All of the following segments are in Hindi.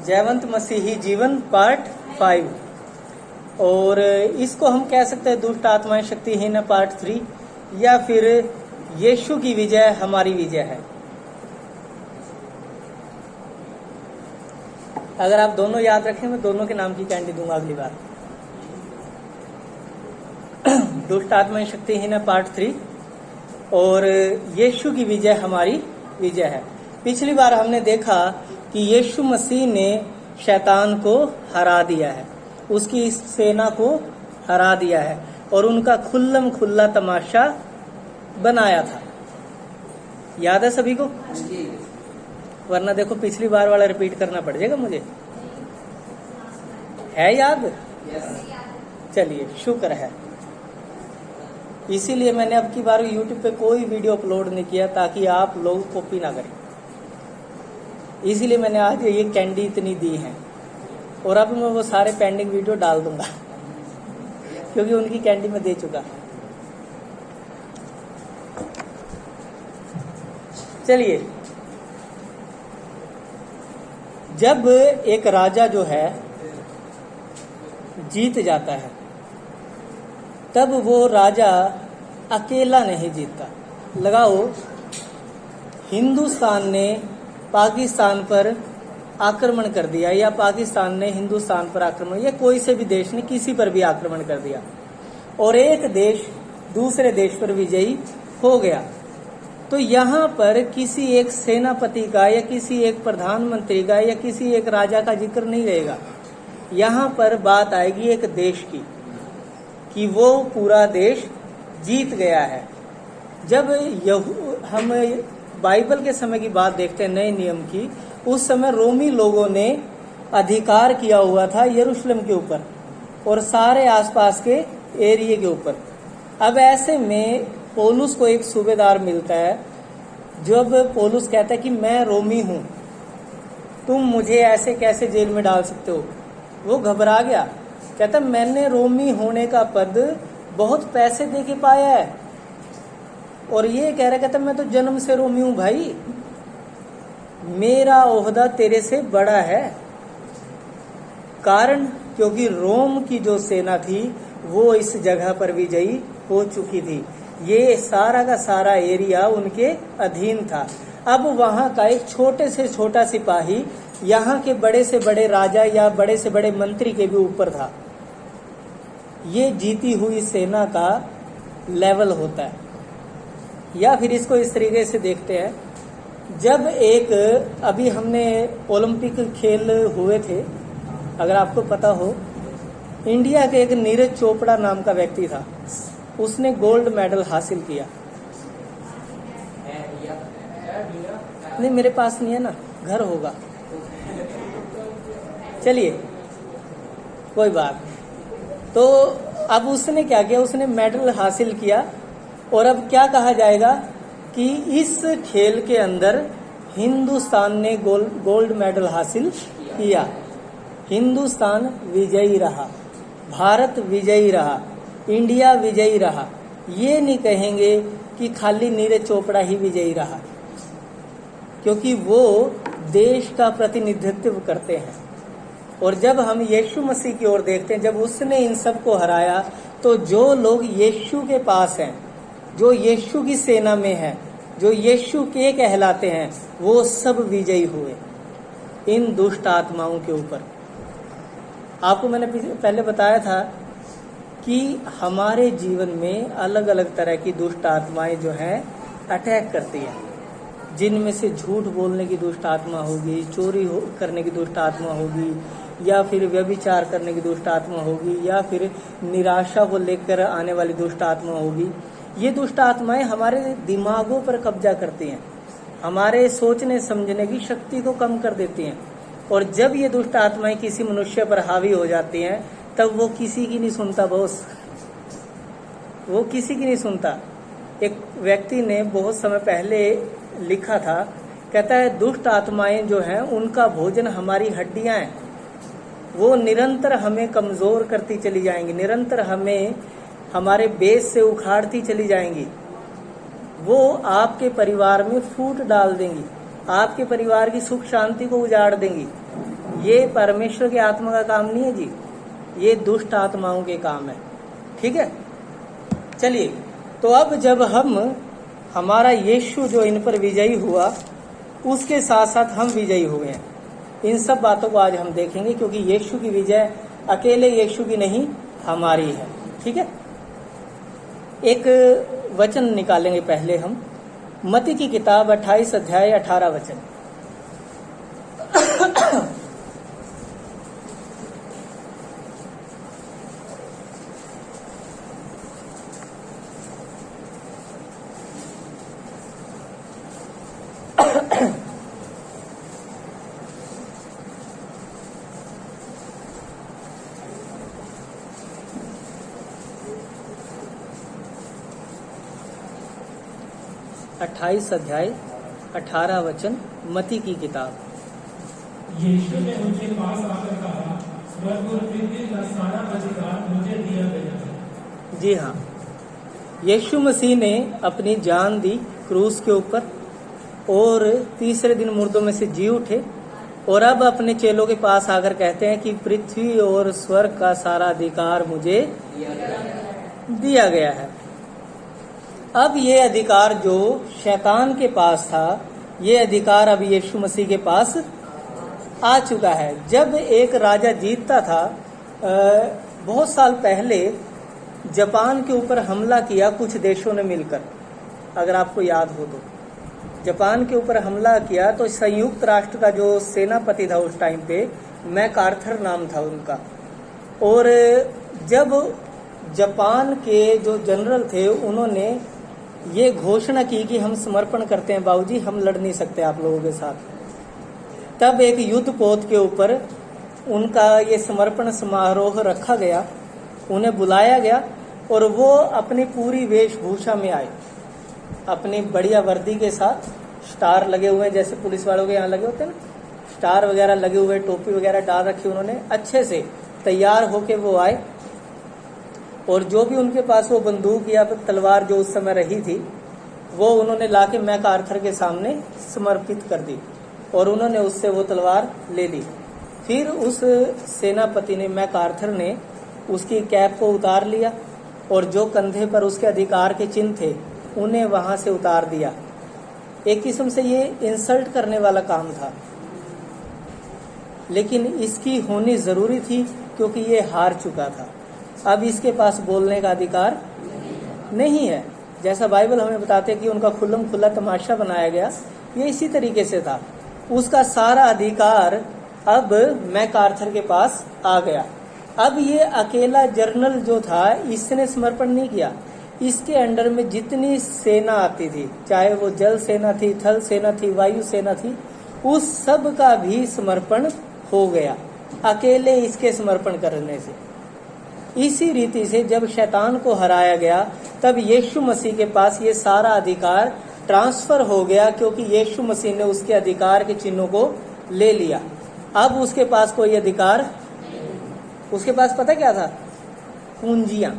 जयवंत मसीही जीवन पार्ट 5। और इसको हम कह सकते हैं दुष्ट आत्माएं शक्तिहीन पार्ट 3, या फिर यीशु की विजय हमारी विजय है। अगर आप दोनों याद रखें, मैं दोनों के नाम की कैंडी दूंगा अगली बार। दुष्ट आत्माएं शक्तिहीन पार्ट 3 और यीशु की विजय हमारी विजय है। पिछली बार हमने देखा कि यीशु मसीह ने शैतान को हरा दिया है, उसकी इस सेना को हरा दिया है और उनका खुल्लम खुल्ला तमाशा बनाया था। याद है सभी को? वरना देखो पिछली बार वाला रिपीट करना पड़ जाएगा मुझे। है याद? चलिए, शुक्र है। इसीलिए मैंने अब की बार YouTube पे कोई वीडियो अपलोड नहीं किया ताकि आप लोग कॉपी ना करें। इसीलिए मैंने आज ये कैंडी इतनी दी है और अब मैं वो सारे पेंडिंग वीडियो डाल दूंगा क्योंकि उनकी कैंडी मैं दे चुका। चलिए, जब एक राजा जो है जीत जाता है तब वो राजा अकेला नहीं जीतता। लगाओ, हिंदुस्तान ने पाकिस्तान पर आक्रमण कर दिया या पाकिस्तान ने हिंदुस्तान पर आक्रमण, या कोई से भी देश ने किसी पर भी आक्रमण कर दिया और एक देश दूसरे देश पर विजयी हो गया, तो यहाँ पर किसी एक सेनापति का या किसी एक प्रधानमंत्री का या किसी एक राजा का जिक्र नहीं रहेगा। यहाँ पर बात आएगी एक देश की कि वो पूरा देश जीत गया है। जब हम बाइबल के समय की बात देखते हैं, नए नियम की, उस समय रोमी लोगों ने अधिकार किया हुआ था यरूशलेम के ऊपर और सारे आसपास के एरिया के ऊपर। अब ऐसे में पौलुस को एक सूबेदार मिलता है। जब पौलुस कहता है कि मैं रोमी हूं, तुम मुझे ऐसे कैसे जेल में डाल सकते हो, वो घबरा गया। कहता मैंने रोमी होने का पद बहुत पैसे दे के पाया है, और ये कह रहा, कहता मैं तो जन्म से रोमी हूं भाई, मेरा ओहदा तेरे से बड़ा है। कारण क्योंकि रोम की जो सेना थी वो इस जगह पर विजयी हो चुकी थी। ये सारा का सारा एरिया उनके अधीन था। अब वहां का एक छोटे से छोटा सिपाही यहाँ के बड़े से बड़े राजा या बड़े से बड़े मंत्री के भी ऊपर था। ये जीती हुई सेना का लेवल होता है। या फिर इसको इस तरीके से देखते हैं, जब एक अभी हमने ओलंपिक खेल हुए थे, अगर आपको पता हो, इंडिया के एक नीरज चोपड़ा नाम का व्यक्ति था, उसने गोल्ड मेडल हासिल किया। नहीं, मेरे पास नहीं है ना, घर होगा। चलिए, कोई बात। तो अब उसने क्या किया, उसने मेडल हासिल किया और अब क्या कहा जाएगा कि इस खेल के अंदर हिंदुस्तान ने गोल्ड मेडल हासिल किया। हिंदुस्तान विजयी रहा, भारत विजयी रहा, इंडिया विजयी रहा। ये नहीं कहेंगे कि खाली नीरज चोपड़ा ही विजयी रहा, क्योंकि वो देश का प्रतिनिधित्व करते हैं। और जब हम यीशु मसीह की ओर देखते हैं, जब उसने इन सबको हराया, तो जो लोग यीशु के पास हैं, जो यीशु की सेना में हैं, जो यीशु के कहलाते हैं, वो सब विजयी हुए इन दुष्ट आत्माओं के ऊपर। आपको मैंने पहले बताया था कि हमारे जीवन में अलग अलग तरह की दुष्ट आत्माएं जो हैं अटैक करती हैं, जिनमें से झूठ बोलने की दुष्ट आत्मा होगी, चोरी करने की दुष्ट आत्मा होगी, या फिर व्यभिचार करने की दुष्ट आत्मा होगी, या फिर निराशा को लेकर आने वाली दुष्ट आत्मा होगी। ये दुष्ट आत्माएं हमारे दिमागों पर कब्जा करती हैं, हमारे सोचने समझने की शक्ति को कम कर देती हैं। और जब ये दुष्ट आत्माएं किसी मनुष्य पर हावी हो जाती हैं, तब वो किसी की नहीं सुनता बॉस, वो किसी की नहीं सुनता। एक व्यक्ति ने बहुत समय पहले लिखा था, कहता है दुष्ट आत्माएं जो हैं उनका भोजन हमारी हड्डियां हैं, वो निरंतर हमें कमजोर करती चली जाएंगी, निरंतर हमें हमारे बेस से उखाड़ती चली जाएंगी। वो आपके परिवार में फूट डाल देंगी, आपके परिवार की सुख शांति को उजाड़ देंगी। ये परमेश्वर की आत्मा का काम नहीं है जी, ये दुष्ट आत्माओं के काम है। ठीक है, चलिए, तो अब जब हमारा यीशु जो इन पर विजयी हुआ, उसके साथ साथ हम विजयी हुए हैं। इन सब बातों को आज हम देखेंगे, क्योंकि यीशु की विजय अकेले यीशु की नहीं, हमारी है। ठीक है, एक वचन निकालेंगे पहले हम, मत्ती की किताब 28 अध्याय 18 वचन। अट्ठाईस अध्याय 18 वचन, मत्ती की किताब। यीशु ने उनके पास आकर कहा, स्वर्ग और पृथ्वी का सारा अधिकार मुझे दिया गया है। जी हाँ, यीशु मसीह ने अपनी जान दी क्रूस के ऊपर और तीसरे दिन मुर्दों में से जी उठे, और अब अपने चेलों के पास आकर कहते हैं कि पृथ्वी और स्वर्ग का सारा अधिकार मुझे दिया गया है। अब ये अधिकार जो शैतान के पास था, ये अधिकार अब यीशु मसीह के पास आ चुका है। जब एक राजा जीतता था, बहुत साल पहले जापान के ऊपर हमला किया कुछ देशों ने मिलकर, अगर आपको याद हो तो, जापान के ऊपर हमला किया तो संयुक्त राष्ट्र का जो सेनापति था उस टाइम पे, मैकार्थर नाम था उनका, और जब जापान के जो जनरल थे उन्होंने ये घोषणा की कि हम समर्पण करते हैं बाबूजी, हम लड़ नहीं सकते आप लोगों के साथ, तब एक युद्ध पोत के ऊपर उनका ये समर्पण समारोह रखा गया, उन्हें बुलाया गया और वो अपनी पूरी वेशभूषा में आए, अपनी बढ़िया वर्दी के साथ, स्टार लगे हुए जैसे पुलिस वालों के यहाँ लगे होते हैं ना, स्टार वगैरह लगे हुए, टोपी वगैरह डाल रखी उन्होंने, अच्छे से तैयार होके वो आए, और जो भी उनके पास वो बंदूक या तलवार जो उस समय रही थी, वो उन्होंने लाके मैकार्थर के सामने समर्पित कर दी, और उन्होंने उससे वो तलवार ले ली। फिर उस सेनापति ने, मैकार्थर ने, उसकी कैप को उतार लिया और जो कंधे पर उसके अधिकार के चिन्ह थे उन्हें वहां से उतार दिया। एक किस्म से ये इंसल्ट करने वाला काम था, लेकिन इसकी होनी जरूरी थी क्योंकि ये हार चुका था। अब इसके पास बोलने का अधिकार नहीं है। जैसा बाइबल हमें बताते हैं कि उनका खुल्लम खुल्ला तमाशा बनाया गया, ये इसी तरीके से था। उसका सारा अधिकार अब मैकार्थर के पास आ गया। अब ये अकेला जर्नल जो था, इसने समर्पण नहीं किया, इसके अंडर में जितनी सेना आती थी, चाहे वो जल सेना थी, थल सेना थी, वायु सेना थी, उस सब का भी समर्पण हो गया अकेले इसके समर्पण करने से। इसी रीति से जब शैतान को हराया गया, तब यीशु मसीह के पास ये सारा अधिकार ट्रांसफर हो गया, क्योंकि यीशु मसीह ने उसके अधिकार के चिन्हों को ले लिया। अब उसके पास कोई अधिकार, उसके पास पता क्या था? पूंजियां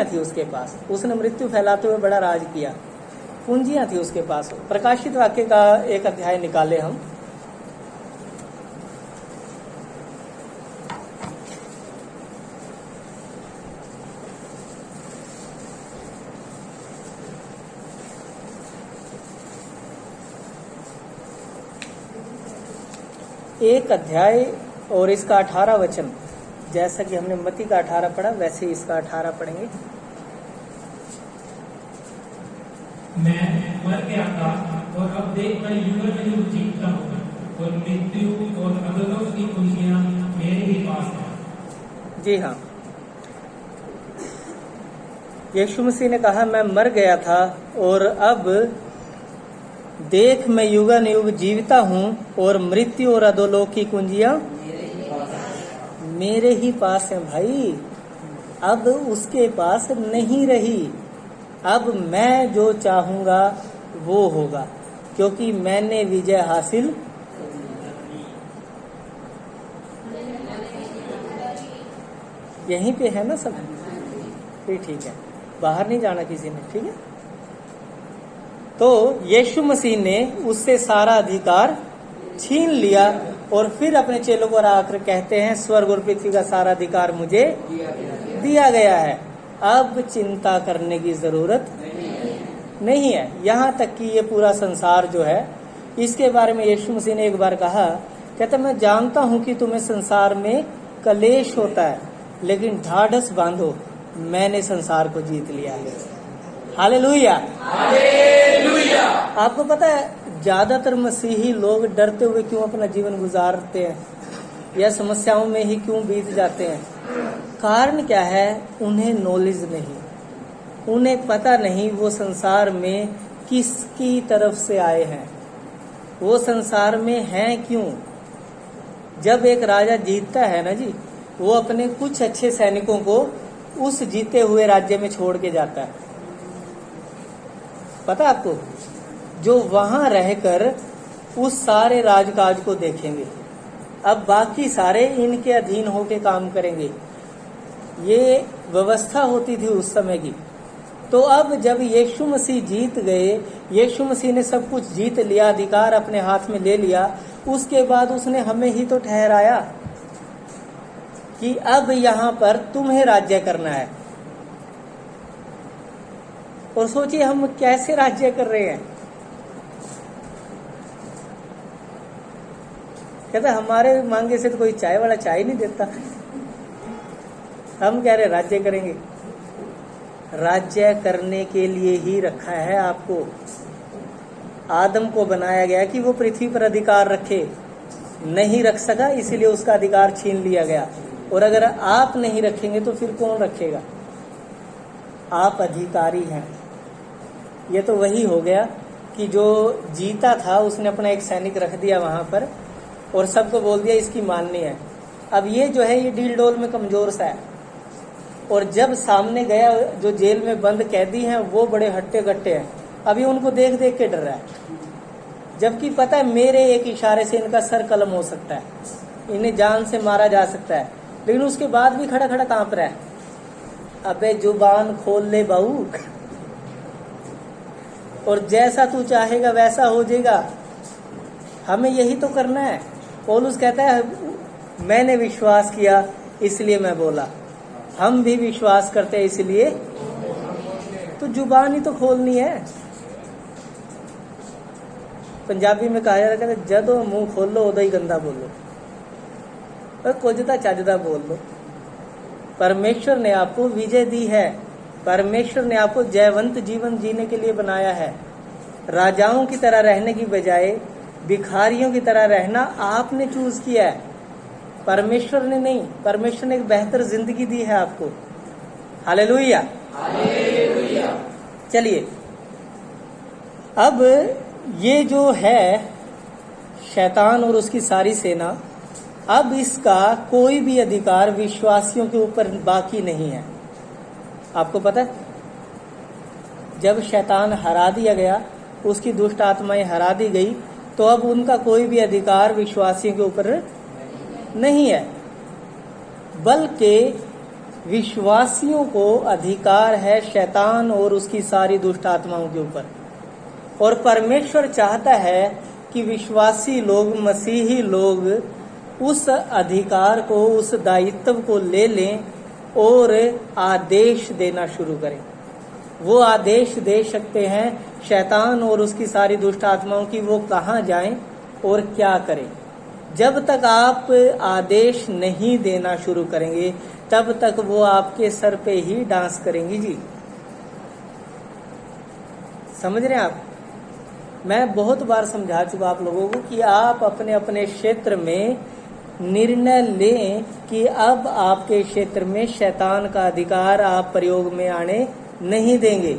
थी उसके पास। उसने मृत्यु फैलाते हुए बड़ा राज किया, पूंजियां थी उसके पास। प्रकाशित वाक्य का एक अध्याय निकाले हम, एक अध्याय और इसका 18 वचन। जैसा कि हमने मत्ती का 18 पढ़ा, वैसे ही इसका 18 पढ़ेंगे। मैं मर गया था और अब देख मैं युग जीता हूँ, और मृत्यु और अधोलोक की कुंजियां मेरे ही पास हैं। जी हाँ, यीशु मसीह ने कहा मैं मर गया था और अब देख मैं युगन युग जीविता हूँ, और मृत्यु और अधोलोक की कुंजियां मेरे ही पास हैं। भाई, अब उसके पास नहीं रही, अब मैं जो चाहूंगा वो होगा, क्योंकि मैंने विजय हासिल यहीं पे है ना सब। ठीक है, बाहर नहीं जाना किसी ने, ठीक है। तो यीशु मसीह ने उससे सारा अधिकार छीन लिया और फिर अपने चेलों को आकर कहते हैं स्वर्ग और पृथ्वी का सारा अधिकार मुझे दिया गया है, अब चिंता करने की जरूरत नहीं है। यहाँ तक कि ये पूरा संसार जो है, इसके बारे में यीशु मसीह ने एक बार कहा, कहता मैं जानता हूं कि तुम्हें संसार में कलेश होता है, लेकिन ढाढ़स बांधो, मैंने संसार को जीत लिया है। Hallelujah, hallelujah. आपको पता है ज्यादातर मसीही लोग डरते हुए क्यों अपना जीवन गुजारते हैं या समस्याओं में ही क्यों बीत जाते हैं? कारण क्या है? उन्हें नॉलेज नहीं, उन्हें पता नहीं वो संसार में किसकी तरफ से आए हैं, वो संसार में हैं क्यों। जब एक राजा जीतता है ना जी, वो अपने कुछ अच्छे सैनिकों को उस जीते हुए राज्य में छोड़ के जाता है। पता आपको, जो वहां रहकर उस सारे राजकाज को देखेंगे, अब बाकी सारे इनके अधीन होके काम करेंगे। ये व्यवस्था होती थी उस समय की। तो अब जब यीशु मसीह जीत गए, यीशु मसीह ने सब कुछ जीत लिया, अधिकार अपने हाथ में ले लिया, उसके बाद उसने हमें ही तो ठहराया कि अब यहाँ पर तुम्हें राज्य करना है। और सोचिए हम कैसे राज्य कर रहे हैं। कहते हमारे मांगे से तो कोई चाय वाला चाय नहीं देता, हम कह रहे राज्य करेंगे। राज्य करने के लिए ही रखा है आपको। आदम को बनाया गया कि वो पृथ्वी पर अधिकार रखे, नहीं रख सका, इसीलिए उसका अधिकार छीन लिया गया। और अगर आप नहीं रखेंगे तो फिर कौन रखेगा? आप अधिकारी हैं। ये तो वही हो गया कि जो जीता था उसने अपना एक सैनिक रख दिया वहां पर और सबको बोल दिया इसकी माननी है। अब ये जो है ये डील डोल में कमजोर सा है, और जब सामने गया जो जेल में बंद कैदी हैं वो बड़े हट्टे कट्टे हैं, अभी उनको देख देख के डर रहा है, जबकि पता है मेरे एक इशारे से इनका सर कलम हो सकता है, इन्हें जान से मारा जा सकता है, लेकिन उसके बाद भी खड़ा खड़ा कांप रहा है। अबे जुबान खोल ले बहू, और जैसा तू चाहेगा वैसा हो जाएगा। हमें यही तो करना है। पौलुस कहता है मैंने विश्वास किया इसलिए मैं बोला, हम भी विश्वास करते हैं इसलिए, तो जुबान ही तो खोलनी है। पंजाबी में कहा जाता है जदों मुंह खोलो उदो ही गंदा बोलो, और कुछ चजदा बोल लो। परमेश्वर ने आपको विजय दी है, परमेश्वर ने आपको जयवंत जीवन जीने के लिए बनाया है। राजाओं की तरह रहने की बजाय भिखारियों की तरह रहना आपने चूज किया है, परमेश्वर ने नहीं। परमेश्वर ने एक बेहतर जिंदगी दी है आपको। Hallelujah, hallelujah. चलिए, अब ये जो है शैतान और उसकी सारी सेना, अब इसका कोई भी अधिकार विश्वासियों के ऊपर बाकी नहीं है। आपको पता है जब शैतान हरा दिया गया, उसकी दुष्ट आत्माएं हरा दी गई, तो अब उनका कोई भी अधिकार विश्वासियों के ऊपर नहीं है, बल्कि विश्वासियों को अधिकार है शैतान और उसकी सारी दुष्ट आत्माओं के ऊपर। और परमेश्वर चाहता है कि विश्वासी लोग, मसीही लोग उस अधिकार को, उस दायित्व को ले लें और आदेश देना शुरू करें। वो आदेश दे सकते हैं शैतान और उसकी सारी दुष्ट आत्माओं की, वो कहाँ जाएं और क्या करें। जब तक आप आदेश नहीं देना शुरू करेंगे तब तक वो आपके सर पे ही डांस करेंगी जी। समझ रहे हैं आप? मैं बहुत बार समझा चुका आप लोगों को कि आप अपने अपने क्षेत्र में निर्णय लें कि अब आपके क्षेत्र में शैतान का अधिकार आप प्रयोग में आने नहीं देंगे।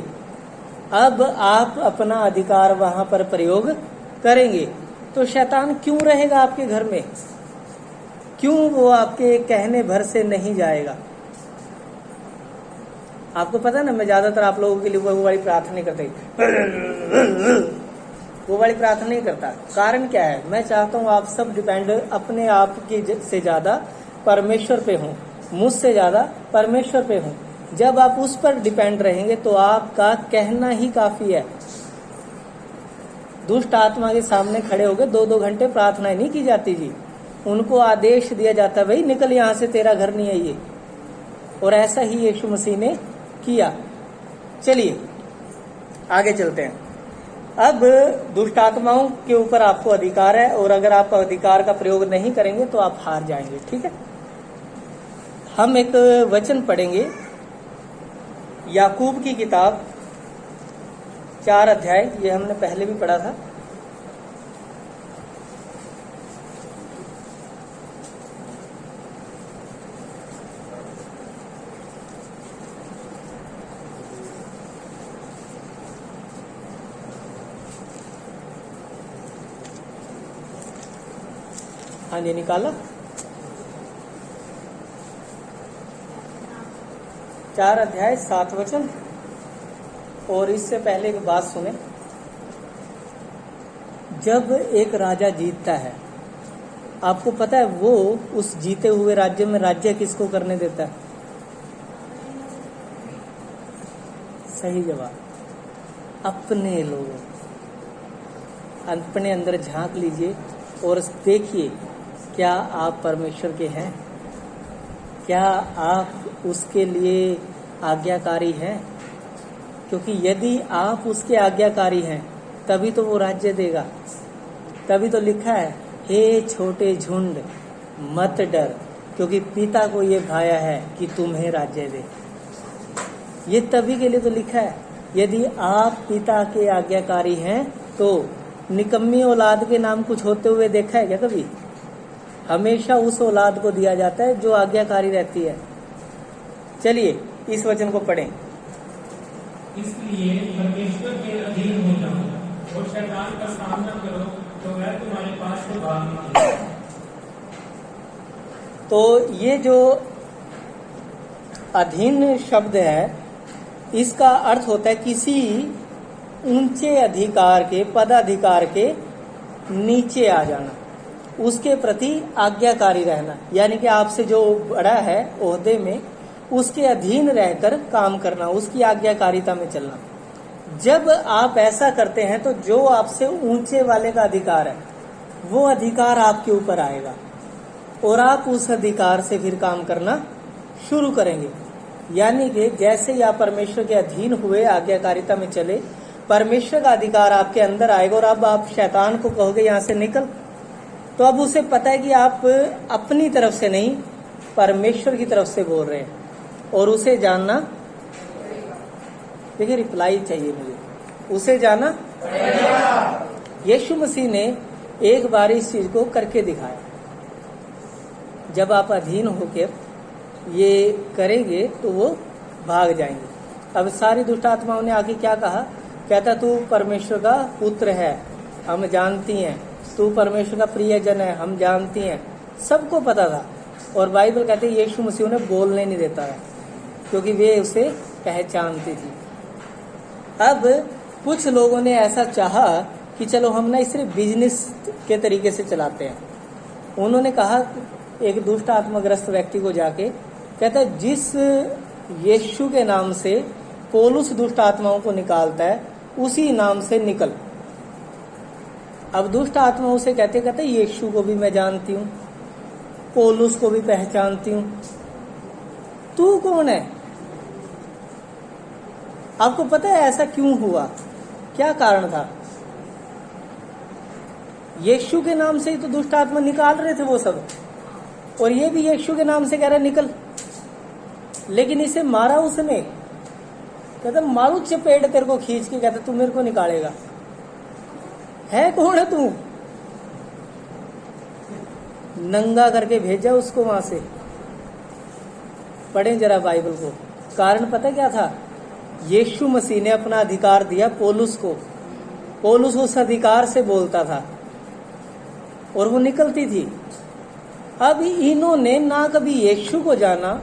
अब आप अपना अधिकार वहां पर प्रयोग करेंगे, तो शैतान क्यों रहेगा आपके घर में? क्यों वो आपके कहने भर से नहीं जाएगा? आपको पता है ना, मैं ज्यादातर आप लोगों के लिए वो वाली प्रार्थना नहीं करता, वो वाली प्रार्थना नहीं करता। कारण क्या है? मैं चाहता हूँ आप सब डिपेंड अपने आप के से ज्यादा परमेश्वर पे हों, मुझसे ज्यादा परमेश्वर पे हों। जब आप उस पर डिपेंड रहेंगे तो आपका कहना ही काफी है। दुष्ट आत्मा के सामने खड़े होकर 2-2 घंटे प्रार्थना नहीं की जाती जी। उनको आदेश दिया जाता, भाई निकल यहाँ से, तेरा घर नहीं है ये। और ऐसा ही यीशु मसीह ने किया। चलिए आगे चलते हैं। अब दुष्ट आत्माओं के ऊपर आपको अधिकार है, और अगर आप अधिकार का प्रयोग नहीं करेंगे तो आप हार जाएंगे। ठीक है, हम एक वचन पढ़ेंगे, याकूब की किताब 4 अध्याय, ये हमने पहले भी पढ़ा था। हाँ जी, निकाला। 4 अध्याय 7 वचन। और इससे पहले एक बात सुने, जब एक राजा जीतता है, आपको पता है वो उस जीते हुए राज्य में राज्य किसको करने देता है? सही जवाब, अपने लोगों। अपने अंदर झांक लीजिए और देखिए, क्या आप परमेश्वर के हैं? क्या आप उसके लिए आज्ञाकारी हैं? क्योंकि यदि आप उसके आज्ञाकारी हैं तभी तो वो राज्य देगा। तभी तो लिखा है, हे छोटे झुंड मत डर, क्योंकि पिता को ये भाया है कि तुम्हें राज्य दे। ये तभी के लिए तो लिखा है। यदि आप पिता के आज्ञाकारी हैं तो निकम्मी औलाद के नाम कुछ होते हुए देखा है क्या कभी? हमेशा उस औलाद को दिया जाता है जो आज्ञाकारी रहती है। चलिए इस वचन को पढ़ें। इसलिए परमेश्वर के अधीन हो जाओ और शैतान का सामना करो तो वह तुम्हारे पास से भाग निकलेगा। तो ये जो अधीन शब्द है, इसका अर्थ होता है किसी ऊंचे अधिकार के, पदाधिकार के नीचे आ जाना, उसके प्रति आज्ञाकारी रहना। यानी कि आपसे जो बड़ा है ओहदे में, उसके अधीन रहकर काम करना, उसकी आज्ञाकारिता में चलना। जब आप ऐसा करते हैं तो जो आपसे ऊंचे वाले का अधिकार है, वो अधिकार आपके ऊपर आएगा और आप उस अधिकार से फिर काम करना शुरू करेंगे। यानी कि जैसे ही आप परमेश्वर के अधीन हुए, आज्ञाकारिता में चले, परमेश्वर का अधिकार आपके अंदर आएगा। और अब आप शैतान को कहोगे यहाँ से निकल, तो अब उसे पता है कि आप अपनी तरफ से नहीं, परमेश्वर की तरफ से बोल रहे हैं, और उसे जानना, देखिए रिप्लाई चाहिए मुझे, उसे जाना। यीशु मसीह ने एक बार इस चीज को करके दिखाया। जब आप अधीन होकर ये करेंगे तो वो भाग जाएंगे। अब सारी दुष्ट आत्माओं ने आके क्या कहा? कहता तू परमेश्वर का पुत्र है, हम जानती हैं, तू परमेश्वर का प्रियजन है, हम जानती हैं। सबको पता था। और बाइबल कहते हैं यीशु मसीह ने बोलने नहीं देता है, क्योंकि वे उसे पहचानती थी। अब कुछ लोगों ने ऐसा चाहा कि चलो हम ना इसे बिजनेस के तरीके से चलाते हैं। उन्होंने कहा एक दुष्ट आत्मग्रस्त व्यक्ति को जाके, कहता है जिस यीशु के नाम से पौलुस दुष्ट आत्माओं को निकालता है, उसी नाम से निकल। अब दुष्ट आत्मा उसे कहते यीशु को भी मैं जानती हूँ, पौलुस को भी पहचानती हूँ, तू कौन है? आपको पता है ऐसा क्यों हुआ? क्या कारण था? यीशु के नाम से ही तो दुष्ट आत्मा निकाल रहे थे वो सब, और ये भी यीशु के नाम से कह रहा है निकल। लेकिन इसे मारा उसने, कहता मारू चपेट तेरे को खींच के, कहता तू मेरे को निकालेगा। है कौन है तू? नंगा करके भेजा उसको वहां से। पढ़ें जरा बाइबल को। कारण पता क्या था? यीशु मसीह ने अपना अधिकार दिया पौलुस को। पौलुस उस अधिकार से बोलता था और वो निकलती थी। अब इन्होंने ना कभी यीशु को जाना,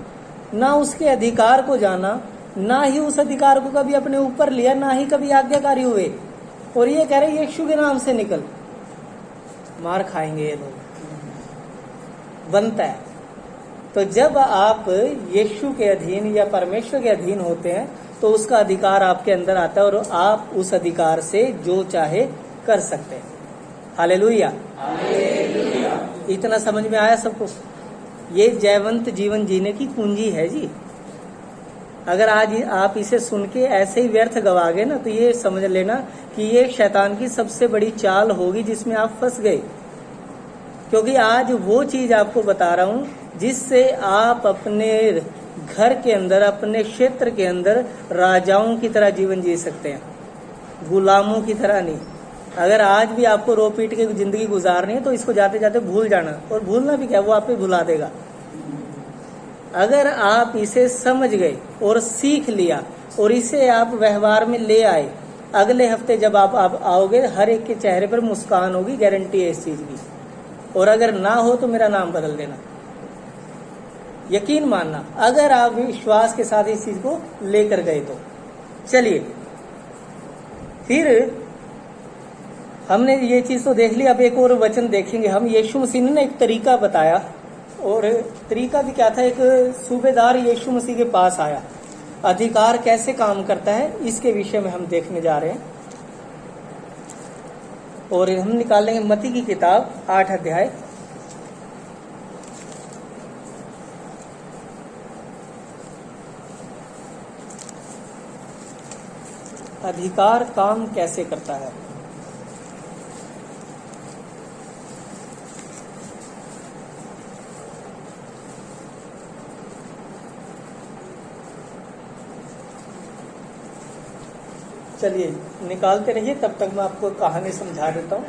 ना उसके अधिकार को जाना, ना ही उस अधिकार को कभी अपने ऊपर लिया, ना ही कभी आज्ञाकारी हुए, और ये कह रहे यीशु के नाम से निकल। मार खाएंगे ये लोग, बनता है। तो जब आप यीशु के अधीन या परमेश्वर के अधीन होते हैं तो उसका अधिकार आपके अंदर आता है और आप उस अधिकार से जो चाहे कर सकते हैं। हालेलुया। इतना समझ में आया सबको? ये जयवंत जीवन जीने की कुंजी है जी। अगर आज आप इसे सुन के ऐसे ही व्यर्थ गवा गए ना, तो ये समझ लेना कि ये शैतान की सबसे बड़ी चाल होगी जिसमें आप फंस गए। क्योंकि आज वो चीज आपको बता रहा हूं जिससे आप अपने घर के अंदर, अपने क्षेत्र के अंदर राजाओं की तरह जीवन जी सकते हैं, गुलामों की तरह नहीं। अगर आज भी आपको रो पीट के जिंदगी गुजारनी है तो इसको जाते जाते भूल जाना, और भूलना भी क्या, वो आप ही भुला देगा। अगर आप इसे समझ गए और सीख लिया और इसे आप व्यवहार में ले आए, अगले हफ्ते जब आप आओगे हर एक के चेहरे पर मुस्कान होगी, गारंटी है इस चीज की। और अगर ना हो तो मेरा नाम बदल देना, यकीन मानना, अगर आप विश्वास के साथ इस चीज को लेकर गए तो। चलिए, फिर हमने ये चीज तो देख ली। अब एक और वचन देखेंगे हम। यीशु मसीह ने एक तरीका बताया, और तरीका भी क्या था। एक सूबेदार यीशु मसीह के पास आया, अधिकार कैसे काम करता है इसके विषय में हम देखने जा रहे हैं। और हम निकालेंगे मत्ती की किताब 8 अध्याय, अधिकार काम कैसे करता है। चलिए निकालते रहिए, तब तक मैं आपको कहानी समझा देता हूँ।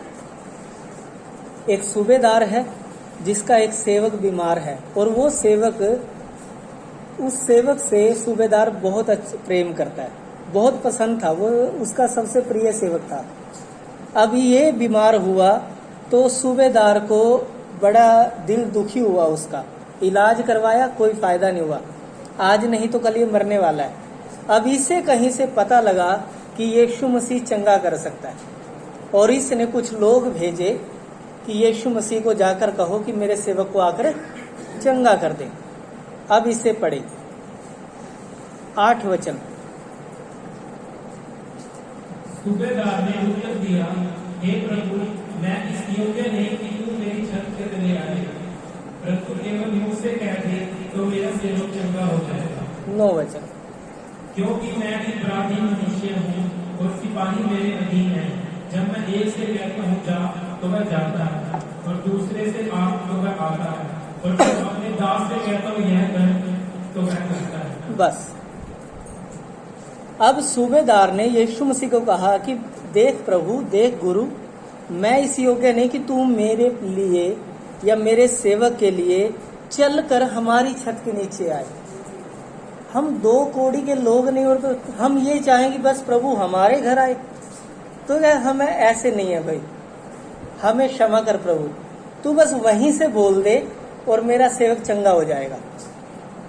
एक सूबेदार है जिसका एक सेवक बीमार है, और वो सेवक, उस सेवक से सूबेदार बहुत प्रेम करता है, बहुत पसंद था, वो उसका सबसे प्रिय सेवक था। अब ये बीमार हुआ तो सूबेदार को बड़ा दिल दुखी हुआ, उसका इलाज करवाया, कोई फायदा नहीं हुआ, आज नहीं तो कल ये मरने वाला है। अब इसे कहीं से पता लगा कि यीशु मसीह चंगा कर सकता है, और इसने कुछ लोग भेजे कि यीशु मसीह को जाकर कहो कि मेरे सेवक को आकर चंगा कर दे। अब इसे पढ़े 8 वचन। सूबेदार ने उत्तर दिया, हे प्रभु, मैं इस योग्य नहीं कि तू मेरी छत के तले आए, परंतु केवल मुझसे कह दे तो मेरा सेवक चंगा हो जाएगा। 9 वचन। क्योंकि मैं अपराधी मनुष्य हूँ और सिपाही मेरे अधीन है। जब मैं एक से कहता हूँ जा तो वह जाता है, और दूसरे से आ तो वह आता है, और जब अपने दास से कहता हूँ यह कर तो वह करता है। बस। अब सूबेदार ने यीशु मसीह को कहा कि देख प्रभु, देख गुरु, मैं इस योग्य नहीं कि तू मेरे लिए या मेरे सेवक के लिए चलकर हमारी छत के नीचे आए। हम 2 कौड़ी के लोग नहीं, और तो हम ये चाहें कि बस प्रभु हमारे घर आए, तो क्या हमें ऐसे नहीं है भाई, हमें क्षमा कर प्रभु, तू बस वहीं से बोल दे और मेरा सेवक चंगा हो जाएगा।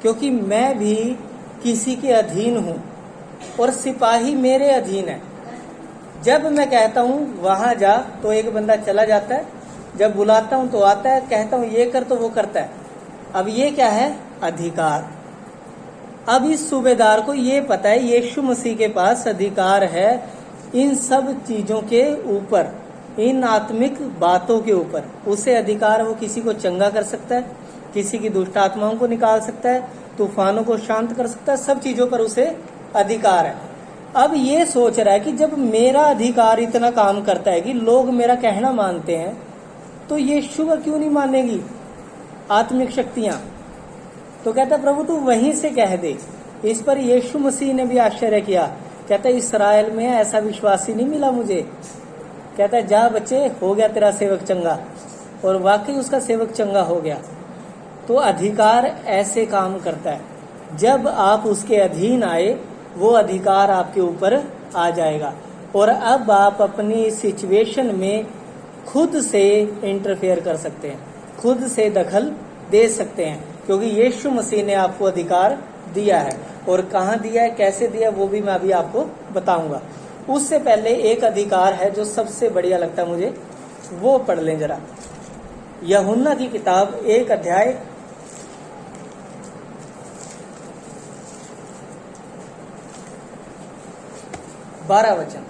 क्योंकि मैं भी किसी के अधीन हूँ और सिपाही मेरे अधीन है। जब मैं कहता हूँ वहां जा तो एक बंदा चला जाता है, जब बुलाता हूँ तो आता है, कहता हूँ ये कर तो वो करता है। अब ये क्या है? अधिकार। अब इस सूबेदार को ये पता है यीशु मसीह के पास अधिकार है इन सब चीजों के ऊपर, इन आत्मिक बातों के ऊपर। उसे अधिकार, वो किसी को चंगा कर सकता है, किसी की दुष्ट आत्माओं को निकाल सकता है, तूफानों को शांत कर सकता है, सब चीजों पर उसे अधिकार है। अब ये सोच रहा है कि जब मेरा अधिकार इतना काम करता है कि लोग मेरा कहना मानते हैं, तो यीशु का क्यों नहीं मानेगी आत्मिक शक्तियां? तो कहता प्रभु तू वहीं से कह दे। इस पर यीशु मसीह ने भी आश्चर्य किया, कहता इस्राएल में ऐसा विश्वासी नहीं मिला मुझे। कहता जा बच्चे, हो गया तेरा सेवक चंगा, और वाकई उसका सेवक चंगा हो गया। तो अधिकार ऐसे काम करता है, जब आप उसके अधीन आए वो अधिकार आपके ऊपर आ जाएगा, और अब आप अपनी सिचुएशन में खुद से इंटरफेयर कर सकते हैं, खुद से दखल दे सकते हैं, क्योंकि यीशु मसीह ने आपको अधिकार दिया है। और कहाँ दिया है, कैसे दिया, वो भी मैं अभी आपको बताऊंगा। उससे पहले एक अधिकार है जो सबसे बढ़िया लगता है मुझे, वो पढ़ लें जरा। यूहन्ना की किताब 1 अध्याय 12 वचन।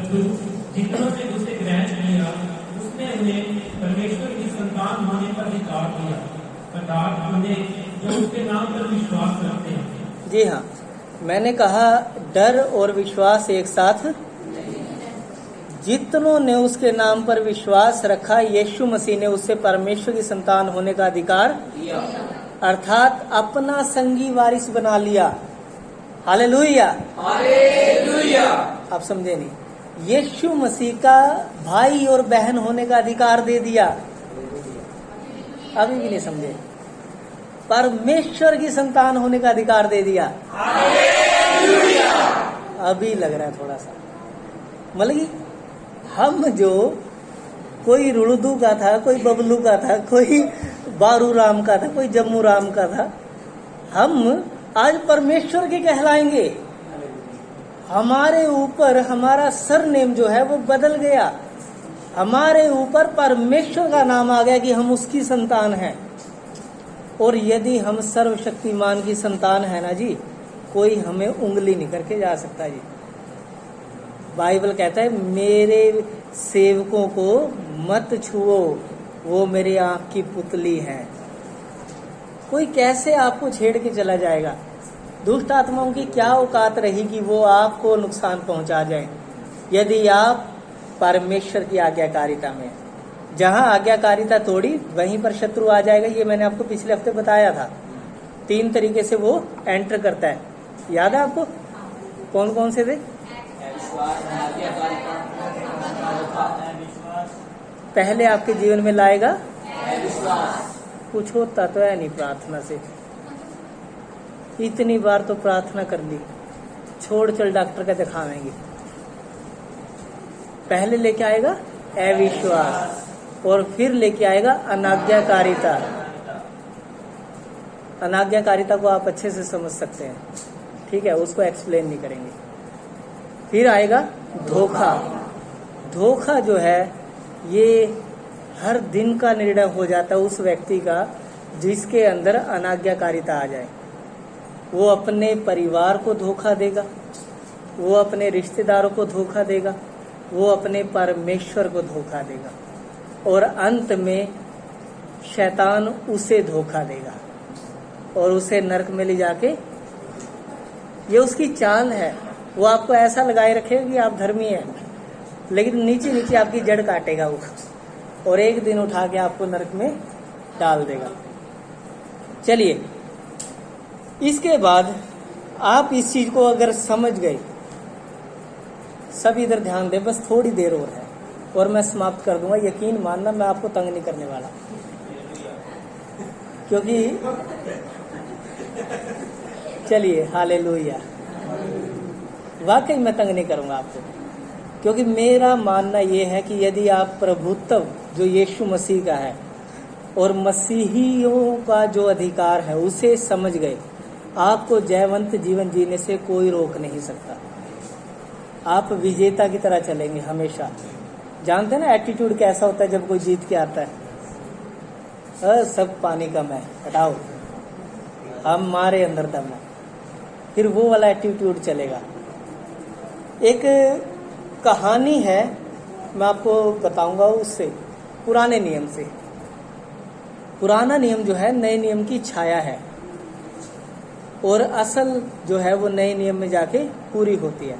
परंतु जितनों ने उसे ग्रहण किया उसने उन्हें परमेश्वर की संतान होने पर अधिकार दिया, अर्थात उन्हें जो उसके नाम पर विश्वास करते हैं। जी हाँ, मैंने कहा डर और विश्वास एक साथ। जितनों ने उसके नाम पर विश्वास रखा, यीशु मसीह ने उससे परमेश्वर की संतान होने का अधिकार दिया, अर्थात अपना संगी वारिस बना लिया। Hallelujah, hallelujah. आप समझे नहीं? यीशु मसीह का भाई और बहन होने का अधिकार दे दिया। अभी भी नहीं समझे? परमेश्वर की संतान होने का अधिकार दे दिया। हालेलुया। अभी लग रहा है थोड़ा सा, मतलब कि हम जो कोई रुड़दू का था, कोई बबलू का था, कोई बारू राम का था, कोई जम्मू राम का था, हम आज परमेश्वर के कहलाएंगे। हमारे ऊपर हमारा सरनेम जो है वो बदल गया, हमारे ऊपर परमेश्वर का नाम आ गया कि हम उसकी संतान हैं। और यदि हम सर्वशक्तिमान की संतान है ना जी, कोई हमें उंगली नहीं करके जा सकता जी। बाइबल कहता है मेरे सेवकों को मत छुओ, वो मेरी आंख की पुतली है। कोई कैसे आपको छेड़ के चला जाएगा? दुष्ट आत्माओं की क्या औकात रही कि वो आपको नुकसान पहुंचा जाए, यदि आप परमेश्वर की आज्ञाकारिता में। जहां आज्ञाकारिता तोड़ी वहीं पर शत्रु आ जाएगा। ये मैंने आपको पिछले हफ्ते बताया था। 3 तरीके से वो एंटर करता है, याद है आपको? कौन कौन से थे? पहले आपके जीवन में लाएगा कुछ होता तो है नहीं प्रार्थना से। इतनी बार तो प्रार्थना कर ली, छोड़ चल डॉक्टर का दिखावेंगे। पहले लेके आएगा अविश्वास और फिर लेके आएगा अनाज्ञाकारिता। अनाज्ञाकारिता को आप अच्छे से समझ सकते हैं, ठीक है, उसको एक्सप्लेन नहीं करेंगे। फिर आएगा धोखा। धोखा जो है ये हर दिन का निर्णय हो जाता है उस व्यक्ति का जिसके अंदर अनाज्ञाकारिता आ जाए। वो अपने परिवार को धोखा देगा, वो अपने रिश्तेदारों को धोखा देगा, वो अपने परमेश्वर को धोखा देगा और अंत में शैतान उसे धोखा देगा और उसे नरक में ले जाके, ये उसकी चाल है। वो आपको ऐसा लगाए रखेगा कि आप धर्मी हैं, लेकिन नीचे नीचे आपकी जड़ काटेगा वो और एक दिन उठा के आपको नरक में डाल देगा। चलिए, इसके बाद आप इस चीज को अगर समझ गए, सब इधर ध्यान दें, बस थोड़ी देर और है और मैं समाप्त कर दूंगा। यकीन मानना मैं आपको तंग नहीं करने वाला, क्योंकि चलिए, हालेलुया, वाकई मैं तंग नहीं करूंगा आपको, क्योंकि मेरा मानना यह है कि यदि आप प्रभुत्व जो यीशु मसीह का है और मसीहियों का जो अधिकार है उसे समझ गए, आपको जयवंत जीवन जीने से कोई रोक नहीं सकता। आप विजेता की तरह चलेंगे हमेशा। जानते हैं ना एटीट्यूड कैसा होता है जब कोई जीत के आता है? सब पानी कम है, हटाओ, हमारे अंदर दम है, फिर वो वाला एटीट्यूड चलेगा। एक कहानी है, मैं आपको बताऊंगा उससे, पुराने नियम से। पुराना नियम जो है नए नियम की छाया है और असल जो है वो नए नियम में जाके पूरी होती है।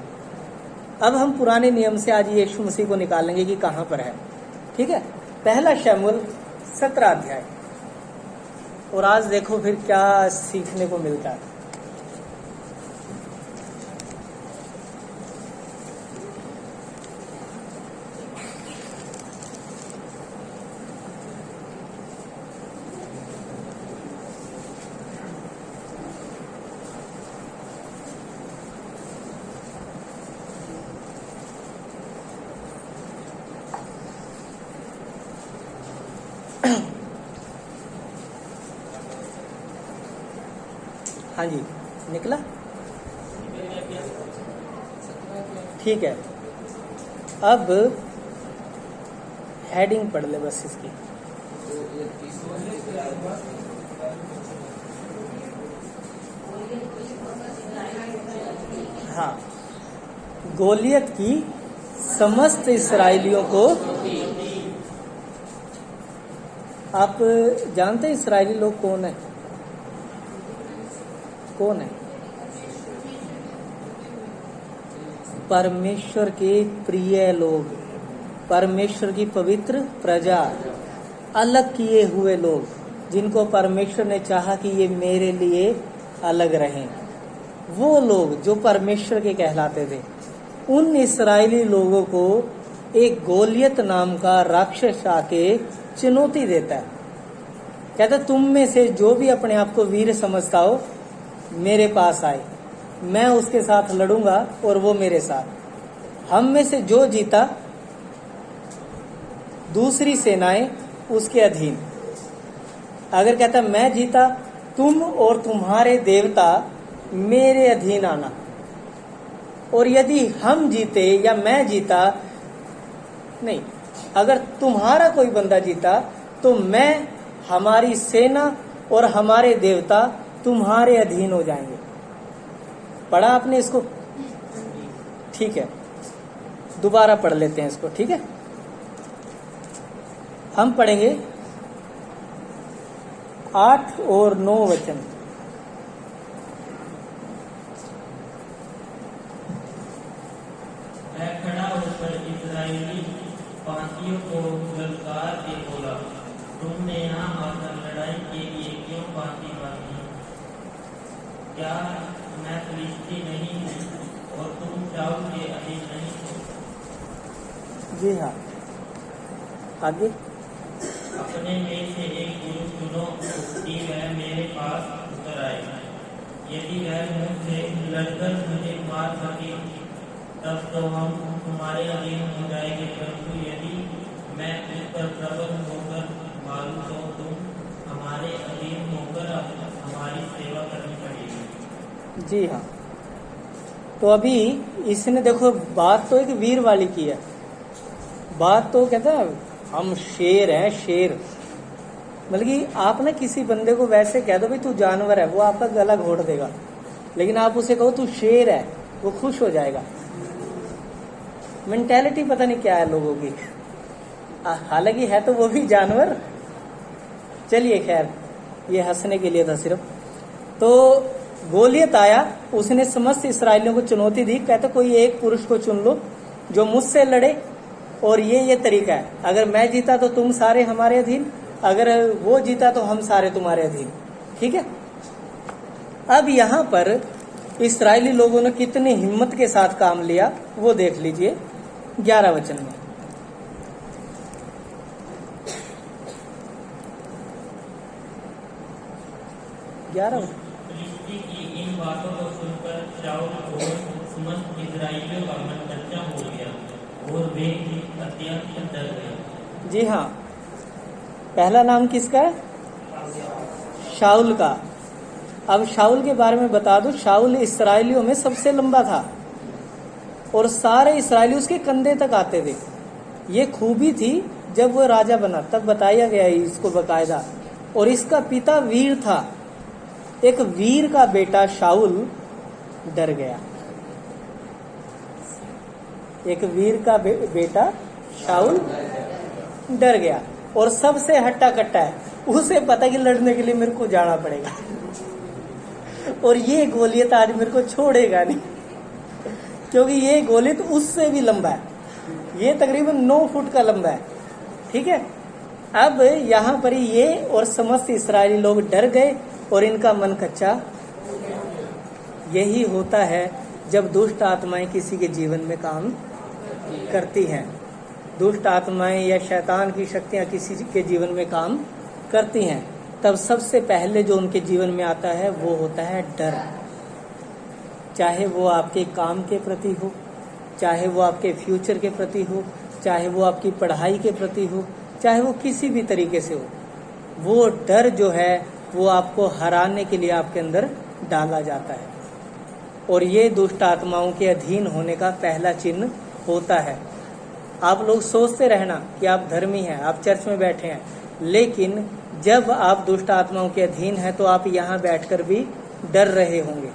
अब हम पुराने नियम से आज यीशु मसीह को निकालेंगे कि कहां पर है, ठीक है? पहला शमूएल 17 अध्याय, और आज देखो फिर क्या सीखने को मिलता है। हाँ जी, निकला? ठीक है, अब हेडिंग पढ़ ले बस इसकी। हाँ, गोलियत की समस्त इसराइलियों को। आप जानते हैं इसराइली लोग कौन है? कौन है? परमेश्वर के प्रिय लोग, परमेश्वर की पवित्र प्रजा, अलग किए हुए लोग, जिनको परमेश्वर ने चाहा कि ये मेरे लिए अलग रहें। वो लोग जो परमेश्वर के कहलाते थे, उन इस्राएली लोगों को एक गोलियत नाम का राक्षस आके चुनौती देता है। कहता तुम में से जो भी अपने आप को वीर समझता हो मेरे पास आए, मैं उसके साथ लड़ूंगा और वो मेरे साथ। हम में से जो जीता दूसरी सेनाएं उसके अधीन। अगर कहता मैं जीता, तुम और तुम्हारे देवता मेरे अधीन आना। और यदि हम जीते या मैं जीता, नहीं, अगर तुम्हारा कोई बंदा जीता तो मैं, हमारी सेना और हमारे देवता तुम्हारे अधीन हो जाएंगे। पढ़ा आपने इसको? ठीक है, दोबारा पढ़ लेते हैं इसको। ठीक है, हम पढ़ेंगे 8 और 9 वचन। मैं खड़ा होकर इस्राएली पांतियों को ललकार के बोला, तुमने यहाँ आकर लड़ाई के लिए क्यों पांति बांधी? क्या मैं फिलिस्ती नहीं हूँ और तुम शाऊल के अधीन नहीं हो? जी हाँ, आगे। अपने में से एक पुरुष चुनो कि वह मेरे पास उतर आए। यदि वह मुझसे लड़कर मुझे मार सके तब तो हम तुम्हारे अधीन हो जाएंगे, परंतु यदि मैं उस पर प्रबल होकर मारूं तो तुम हमारे अधीन होकर हमारी सेवा करनी पड़ेगी। जी हाँ, तो अभी इसने देखो बात तो एक वीर वाली की है। बात तो कहता है हम शेर हैं, शेर। मतलब कि आप ना किसी बंदे को वैसे कह दो भाई तू जानवर है, वो आपका गला घोट देगा। लेकिन आप उसे कहो तू शेर है, वो खुश हो जाएगा। मेंटेलिटी पता नहीं क्या है लोगों की। हालांकि है तो वो भी जानवर। चलिए खैर, ये हंसने के लिए था सिर्फ। तो गोलियत आया, उसने समस्त इसराइलियों को चुनौती दी। कहता कोई एक पुरुष को चुन लो जो मुझसे लड़े, और ये तरीका है, अगर मैं जीता तो तुम सारे हमारे अधीन, अगर वो जीता तो हम सारे तुम्हारे अधीन। ठीक है। अब यहाँ पर इस्राएली लोगों ने कितनी हिम्मत के साथ काम लिया वो देख लीजिए 11 वचन में। फिलिस्ती की इन बातों को सुनकर शाऊल और समस्त इस्राएलियों का मन कच्चा हो गया और वे अत्यंत डर गए। जी हाँ, पहला नाम किसका है? शाऊल का। अब शाऊल के बारे में बता दूं, शाऊल इस्राएलियों में सबसे लंबा था और सारे इस्राएली उसके कंधे तक आते थे। ये खूबी थी जब वो राजा बना, तब बताया गया है इसको बकायदा। और इसका पिता वीर था। एक वीर का बेटा शाऊल डर गया। एक वीर का बेटा शाऊल डर गया और सबसे हट्टा कट्टा है। उसे पता कि लड़ने के लिए मेरे को जाना पड़ेगा और ये गोलियत आज मेरे को छोड़ेगा नहीं, क्योंकि ये गोलियत उससे भी लंबा है। ये तकरीबन 9 फुट का लंबा है। ठीक है। अब यहाँ पर ये और समस्त इस्राएली लोग डर गए और इनका मन कच्चा। यही होता है जब दुष्ट आत्माएं किसी के जीवन में काम करती हैं। दुष्ट आत्माएं या शैतान की शक्तियां किसी के जीवन में काम करती हैं, तब सबसे पहले जो उनके जीवन में आता है वो होता है डर। चाहे वो आपके काम के प्रति हो, चाहे वो आपके फ्यूचर के प्रति हो, चाहे वो आपकी पढ़ाई के प्रति हो, चाहे वो किसी भी तरीके से हो, वो डर जो है वो आपको हराने के लिए आपके अंदर डाला जाता है। और ये दुष्ट आत्माओं के अधीन होने का पहला चिन्ह होता है। आप लोग सोचते रहना कि आप धर्मी हैं, आप चर्च में बैठे हैं, लेकिन जब आप दुष्ट आत्माओं के अधीन हैं तो आप यहाँ बैठकर भी डर रहे होंगे।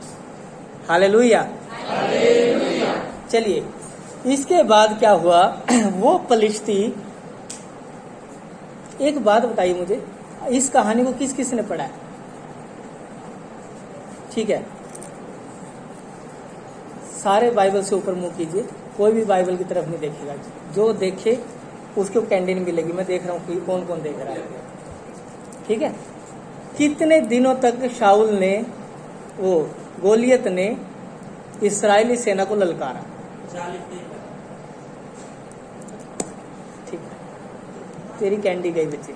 हालेलुया। चलिए इसके बाद क्या हुआ, वो पलिश्ती, एक बात बताइए मुझे, इस कहानी को किस किस ने पढ़ा है? ठीक है, सारे बाइबल से ऊपर मुंह कीजिए, कोई भी बाइबल की तरफ नहीं देखेगा। जो देखे उसको कैंडी नहीं मिलेगी। मैं देख रहा हूँ कौन कौन देख रहा है। ठीक है, कितने दिनों तक शाऊल ने, वो गोलियत ने इस्राएली सेना को ललकारा? 40 दिन तक। ठीक है, तेरी कैंडी गई बच्ची।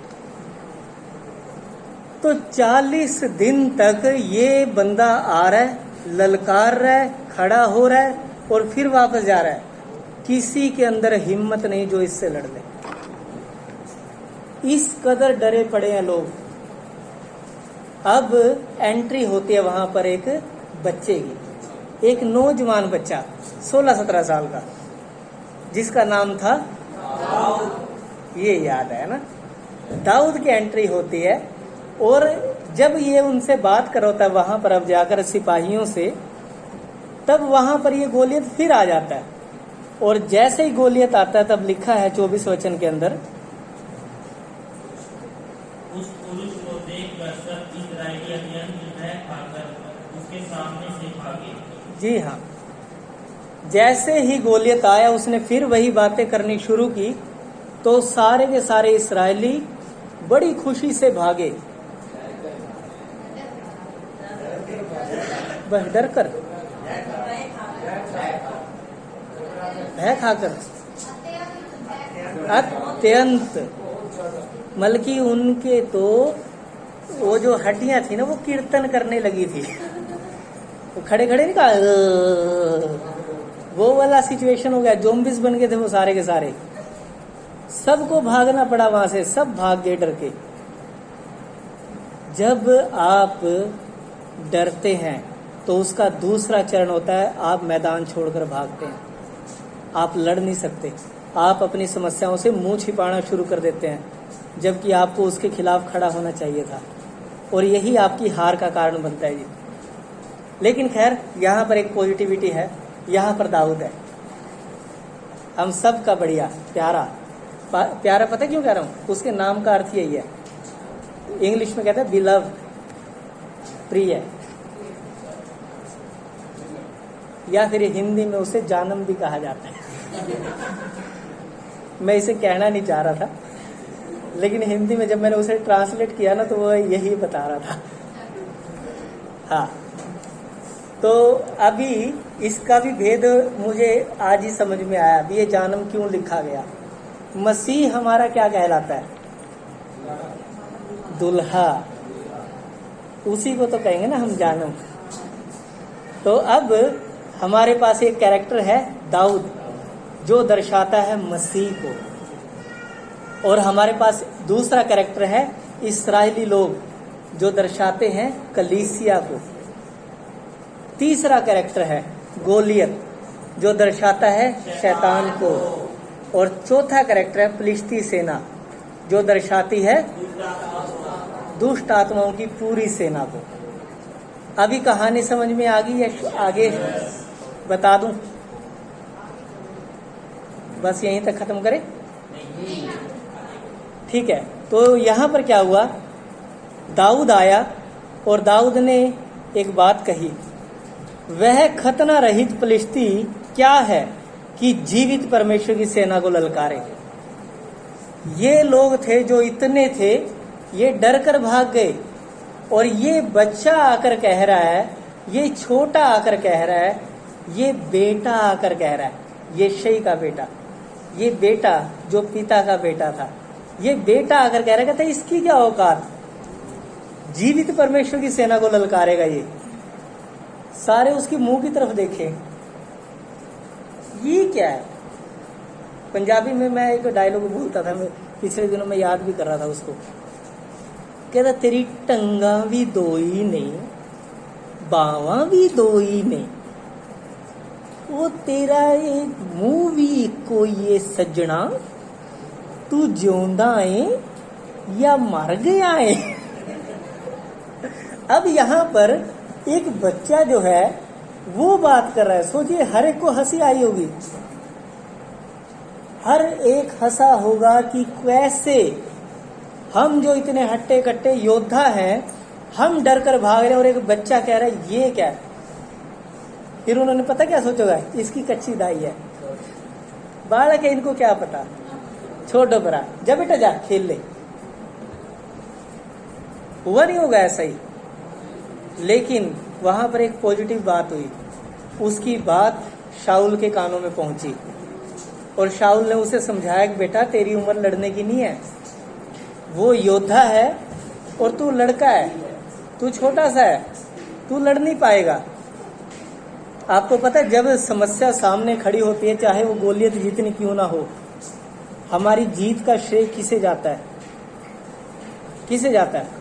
तो 40 दिन तक ये बंदा आ रहा है, ललकार रहा है, खड़ा हो रहा है और फिर वापस जा रहा है। किसी के अंदर हिम्मत नहीं जो इससे लड़ ले। इस कदर डरे पड़े हैं लोग। अब एंट्री होती है वहां पर एक बच्चे की, एक नौजवान बच्चा 16-17 साल का, जिसका नाम था दाऊद। ये याद है ना, दाऊद की एंट्री होती है। और जब ये उनसे बात करता है वहां पर, अब जाकर सिपाहियों से, तब वहां पर ये गोलियत फिर आ जाता है। और जैसे ही गोलियत आता है तब लिखा है 24 वचन के अंदर, उस पुरुष को देखकर सब इस्राएली अत्यंत भय खाकर उसके सामने से भागे। जी हाँ, जैसे ही गोलियत आया उसने फिर वही बातें करनी शुरू की, तो सारे के सारे इस्राएली बड़ी खुशी से भागे। बस डर कर, भय खाकर, अत्यंत, बल्कि उनके तो वो जो हड्डियां थी ना वो कीर्तन करने लगी थी। तो खड़े खड़े नहीं कहा, वो वाला सिचुएशन हो गया। ज़ॉम्बीज बन गए थे वो सारे के सारे। सबको भागना पड़ा वहां से, सब भाग गए डर के। जब आप डरते हैं तो उसका दूसरा चरण होता है, आप मैदान छोड़कर भागते हैं। आप लड़ नहीं सकते, आप अपनी समस्याओं से मुंह छिपाना शुरू कर देते हैं, जबकि आपको उसके खिलाफ खड़ा होना चाहिए था। और यही आपकी हार का कारण बनता है जी। लेकिन खैर, यहाँ पर एक पॉजिटिविटी है। यहाँ पर दाऊद है, हम सब का बढ़िया प्यारा। प्यारा पता क्यों कह रहा हूँ? उसके नाम का अर्थ यही है। इंग्लिश में कहते हैं बिलव, प्रिय, या फिर हिंदी में उसे जानम भी कहा जाता है। मैं इसे कहना नहीं चाह रहा था, लेकिन हिंदी में जब मैंने उसे ट्रांसलेट किया ना, तो वो यही बता रहा था। हाँ, तो अभी इसका भी भेद मुझे आज ही समझ में आया। अभी ये जानम क्यों लिखा गया। मसीह हमारा क्या कहलाता है? दुल्हा, उसी को तो कहेंगे ना हम जानम। तो अब हमारे पास एक कैरेक्टर है दाऊद, जो दर्शाता है मसीह को। और हमारे पास दूसरा कैरेक्टर है इस्राएली लोग, जो दर्शाते हैं कलीसिया को। तीसरा कैरेक्टर है गोलियत, जो दर्शाता है शैतान को। और चौथा कैरेक्टर है फिलिस्ती सेना, जो दर्शाती है दुष्ट आत्माओं की पूरी सेना को। अभी कहानी समझ में आ गई या आगे बता दूं? बस यहीं तक खत्म करें? ठीक है, तो यहां पर क्या हुआ, दाऊद आया और दाऊद ने एक बात कही, वह खतना रहित फिलिस्ती क्या है कि जीवित परमेश्वर की सेना को ललकारे। ये लोग थे जो इतने थे, ये डर कर भाग गए। और ये बच्चा आकर कह रहा है, ये छोटा आकर कह रहा है, ये बेटा आकर कह रहा है, यिशै का बेटा, ये बेटा जो पिता का बेटा था, ये बेटा आकर कह रहा है, कहता है इसकी क्या औकात, जीवित परमेश्वर की सेना को ललकारेगा। ये सारे उसके मुंह की तरफ देखे, ये क्या है। पंजाबी में मैं एक डायलॉग बोलता था, मैं पिछले दिनों में याद भी कर रहा था उसको। कहता तेरी टंगा भी दो ही नहीं, बावा भी दो ही नहीं, वो तेरा एक मुंह भी कोई ये सज्जना, तू जिਉਂਦਾ है या मर गया है। अब यहाँ पर एक बच्चा जो है वो बात कर रहा है। सोचिए, हर एक को हंसी आई होगी। हर एक हंसा होगा कि कैसे हम जो इतने हट्टे कट्टे योद्धा हैं, हम डर कर भाग रहे हैं और एक बच्चा कह रहा है ये क्या है। फिर उन्होंने पता क्या सोचा, इसकी कच्ची दाई है, बालक है, इनको क्या पता, छोड़ो बरा, जा बेटा जा खेल ले। हुआ नहीं होगा ऐसा ही। लेकिन वहां पर एक पॉजिटिव बात हुई, उसकी बात शाऊल के कानों में पहुंची और शाऊल ने उसे समझाया कि बेटा तेरी उम्र लड़ने की नहीं है, वो योद्धा है और तू लड़का है, तू छोटा सा है, तू लड़ नहीं पाएगा। आपको पता है जब समस्या सामने खड़ी होती है, चाहे वो गोलियत जितनी क्यों ना हो, हमारी जीत का श्रेय किसे जाता है? किसे जाता है?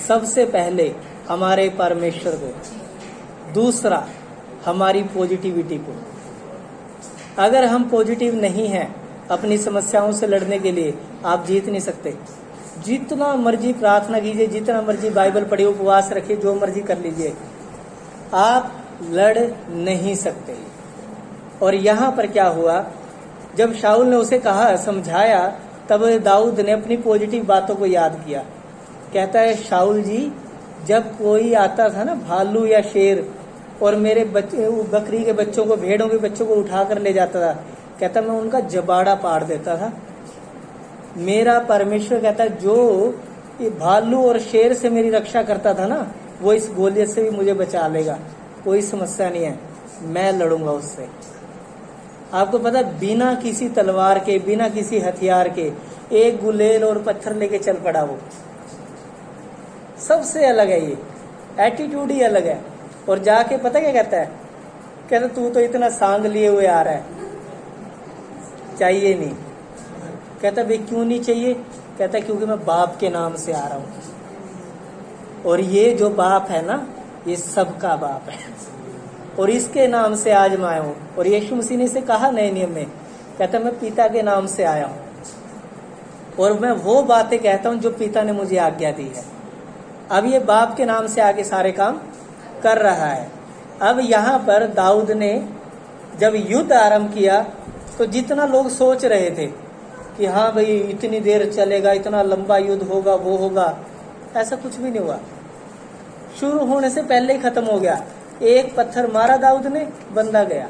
सबसे पहले हमारे परमेश्वर को, दूसरा हमारी पॉजिटिविटी को। अगर हम पॉजिटिव नहीं हैं अपनी समस्याओं से लड़ने के लिए, आप जीत नहीं सकते। जितना मर्जी प्रार्थना कीजिए, जितना मर्जी बाइबल पढ़िए, उपवास रखिए, जो मर्जी कर लीजिए, आप लड़ नहीं सकते। और यहाँ पर क्या हुआ, जब शाऊल ने उसे कहा, समझाया, तब दाऊद ने अपनी पॉजिटिव बातों को याद किया। कहता है शाऊल जी, जब कोई आता था ना भालू या शेर और मेरे बच्चे, बकरी के बच्चों को, भेड़ों के बच्चों को उठा कर ले जाता था, कहता मैं उनका जबाड़ा पाड़ देता था। मेरा परमेश्वर कहता है जो ये भालू और शेर से मेरी रक्षा करता था ना, वो इस गोलियत से भी मुझे बचा लेगा, कोई समस्या नहीं है, मैं लड़ूंगा उससे। आपको पता है बिना किसी तलवार के, बिना किसी हथियार के, एक गुलेल और पत्थर लेके चल पड़ा वो। सबसे अलग है ये, एटीट्यूड ही अलग है। और जाके पता क्या कहता है, कहता तू तो इतना सांग लिए हुए आ रहा है, चाहिए नहीं। कहता भाई क्यों नहीं चाहिए? कहता क्योंकि मैं बाप के नाम से आ रहा हूं, और ये जो बाप है ना, ये सबका बाप है, और इसके नाम से आज मैं आया हूं। और यीशु मसीह ने इसे कहा नए नियम में, कहता मैं पिता के नाम से आया हूं और मैं वो बातें कहता हूं जो पिता ने मुझे आज्ञा दी है। अब ये बाप के नाम से आके सारे काम कर रहा है। अब यहाँ पर दाऊद ने जब युद्ध आरंभ किया, तो जितना लोग सोच रहे थे कि हाँ भाई इतनी देर चलेगा, इतना लंबा युद्ध होगा, वो होगा, ऐसा कुछ भी नहीं हुआ। शुरू होने से पहले ही खत्म हो गया। एक पत्थर मारा दाऊद ने, बंदा गया,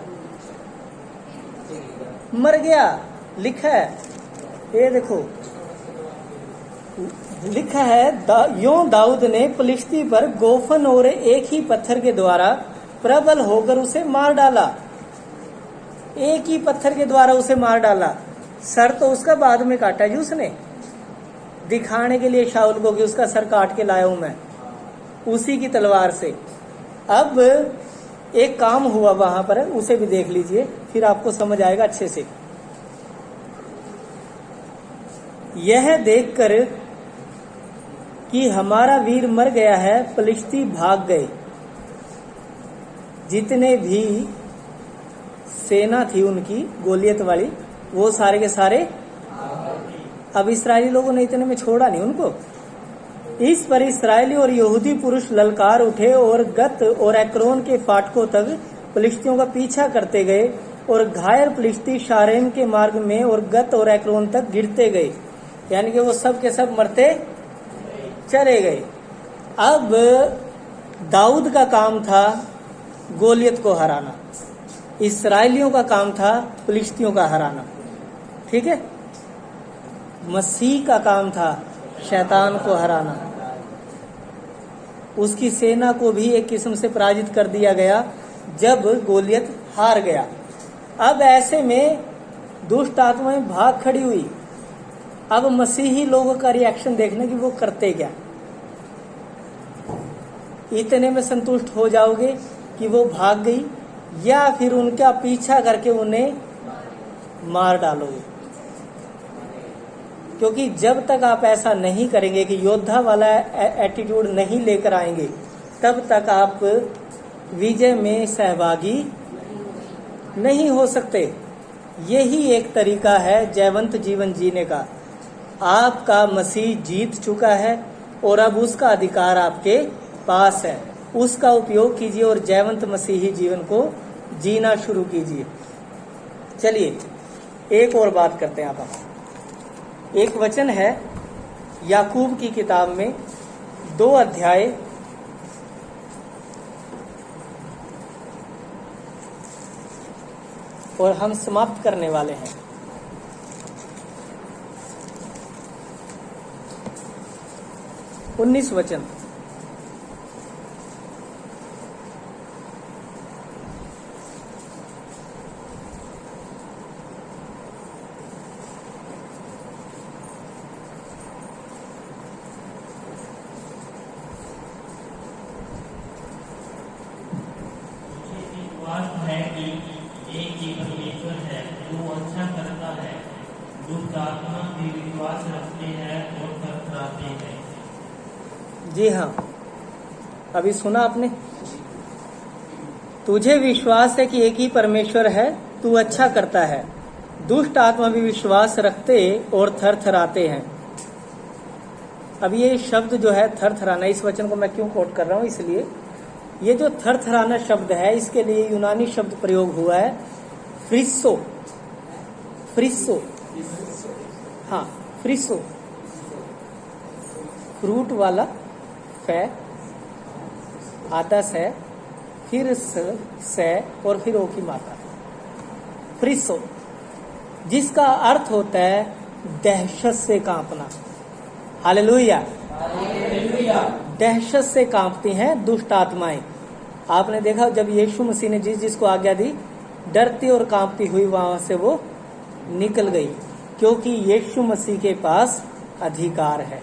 मर गया। लिखा है, ये देखो लिखा है, यों दाऊद ने फिलिस्ती पर गोफन और एक ही पत्थर के द्वारा प्रबल होकर उसे मार डाला। एक ही पत्थर के द्वारा उसे मार डाला। सर तो उसका बाद में काटा जी उसने, दिखाने के लिए शाऊल को कि उसका सर काट के लाया हूं मैं, उसी की तलवार से। अब एक काम हुआ वहां पर, उसे भी देख लीजिए, फिर आपको समझ आएगा अच्छे से। यह देखकर कि हमारा वीर मर गया है, फिलिस्ती भाग गए। जितने भी सेना थी उनकी गोलियत वाली, वो सारे के सारे। अब इस्राएली लोगों ने इतने में छोड़ा नहीं उनको। इस पर इस्राएली और यहूदी पुरुष ललकार उठे और गत और एक्रोन के फाटकों तक फिलिस्तियों का पीछा करते गए, और घायल फिलिस्ती शारेम के मार्ग में और गत और एक्रोन तक गिरते गए। यानी कि वो सब के सब मरते चले गए। अब दाऊद का काम था गोलियत को हराना, इस्राएलियों का काम था फिलिस्तियों का हराना। ठीक है, मसीह का काम था शैतान को हराना। उसकी सेना को भी एक किस्म से पराजित कर दिया गया जब गोलियत हार गया। अब ऐसे में दुष्ट आत्माएं भाग खड़ी हुई। अब मसीही लोगों का रिएक्शन देखने की वो करते क्या। इतने में संतुष्ट हो जाओगे कि वो भाग गई, या फिर उनका पीछा करके उन्हें मार डालोगे? क्योंकि जब तक आप ऐसा नहीं करेंगे कि योद्धा वाला एटीट्यूड नहीं लेकर आएंगे, तब तक आप विजय में सहभागी नहीं हो सकते। यही एक तरीका है जयवंत जीवन जीने का। आपका मसीह जीत चुका है और अब उसका अधिकार आपके पास है। उसका उपयोग कीजिए और जयवंत मसीही जीवन को जीना शुरू कीजिए। चलिए एक और बात करते हैं। आप एक वचन है याकूब की किताब में 2 अध्याय और हम समाप्त करने वाले हैं। उन्नीस वचन। विश्वास है कि एक ही परमेश्वर है जो अच्छा करता है। दुष्ट आत्मा भी विश्वास रखते हैं और थरथराते हैं। जी हाँ, अभी सुना आपने। तुझे विश्वास है कि एक ही परमेश्वर है, तू अच्छा करता है। दुष्ट आत्मा भी विश्वास रखते और थरथराते हैं। अब ये शब्द जो है थरथराना, इस वचन को मैं क्यों कोट कर रहा हूँ, इसलिए ये जो थरथराना शब्द है इसके लिए यूनानी शब्द प्रयोग हुआ है फ्रिसो। फ्रिसो, हाँ फ्रिसो, फ्रूट वाला फै, आधा से, फिर से और फिर ओ की मात्रा, फ्रिसो, जिसका अर्थ होता है दहशत से कांपना। हालेलुया। दहशत से कांपती हैं दुष्ट आत्माएं। आपने देखा जब यीशु मसीह ने जिसको आज्ञा दी, डरती और कांपती हुई वहां से वो निकल गई, क्योंकि यीशु मसीह के पास अधिकार है।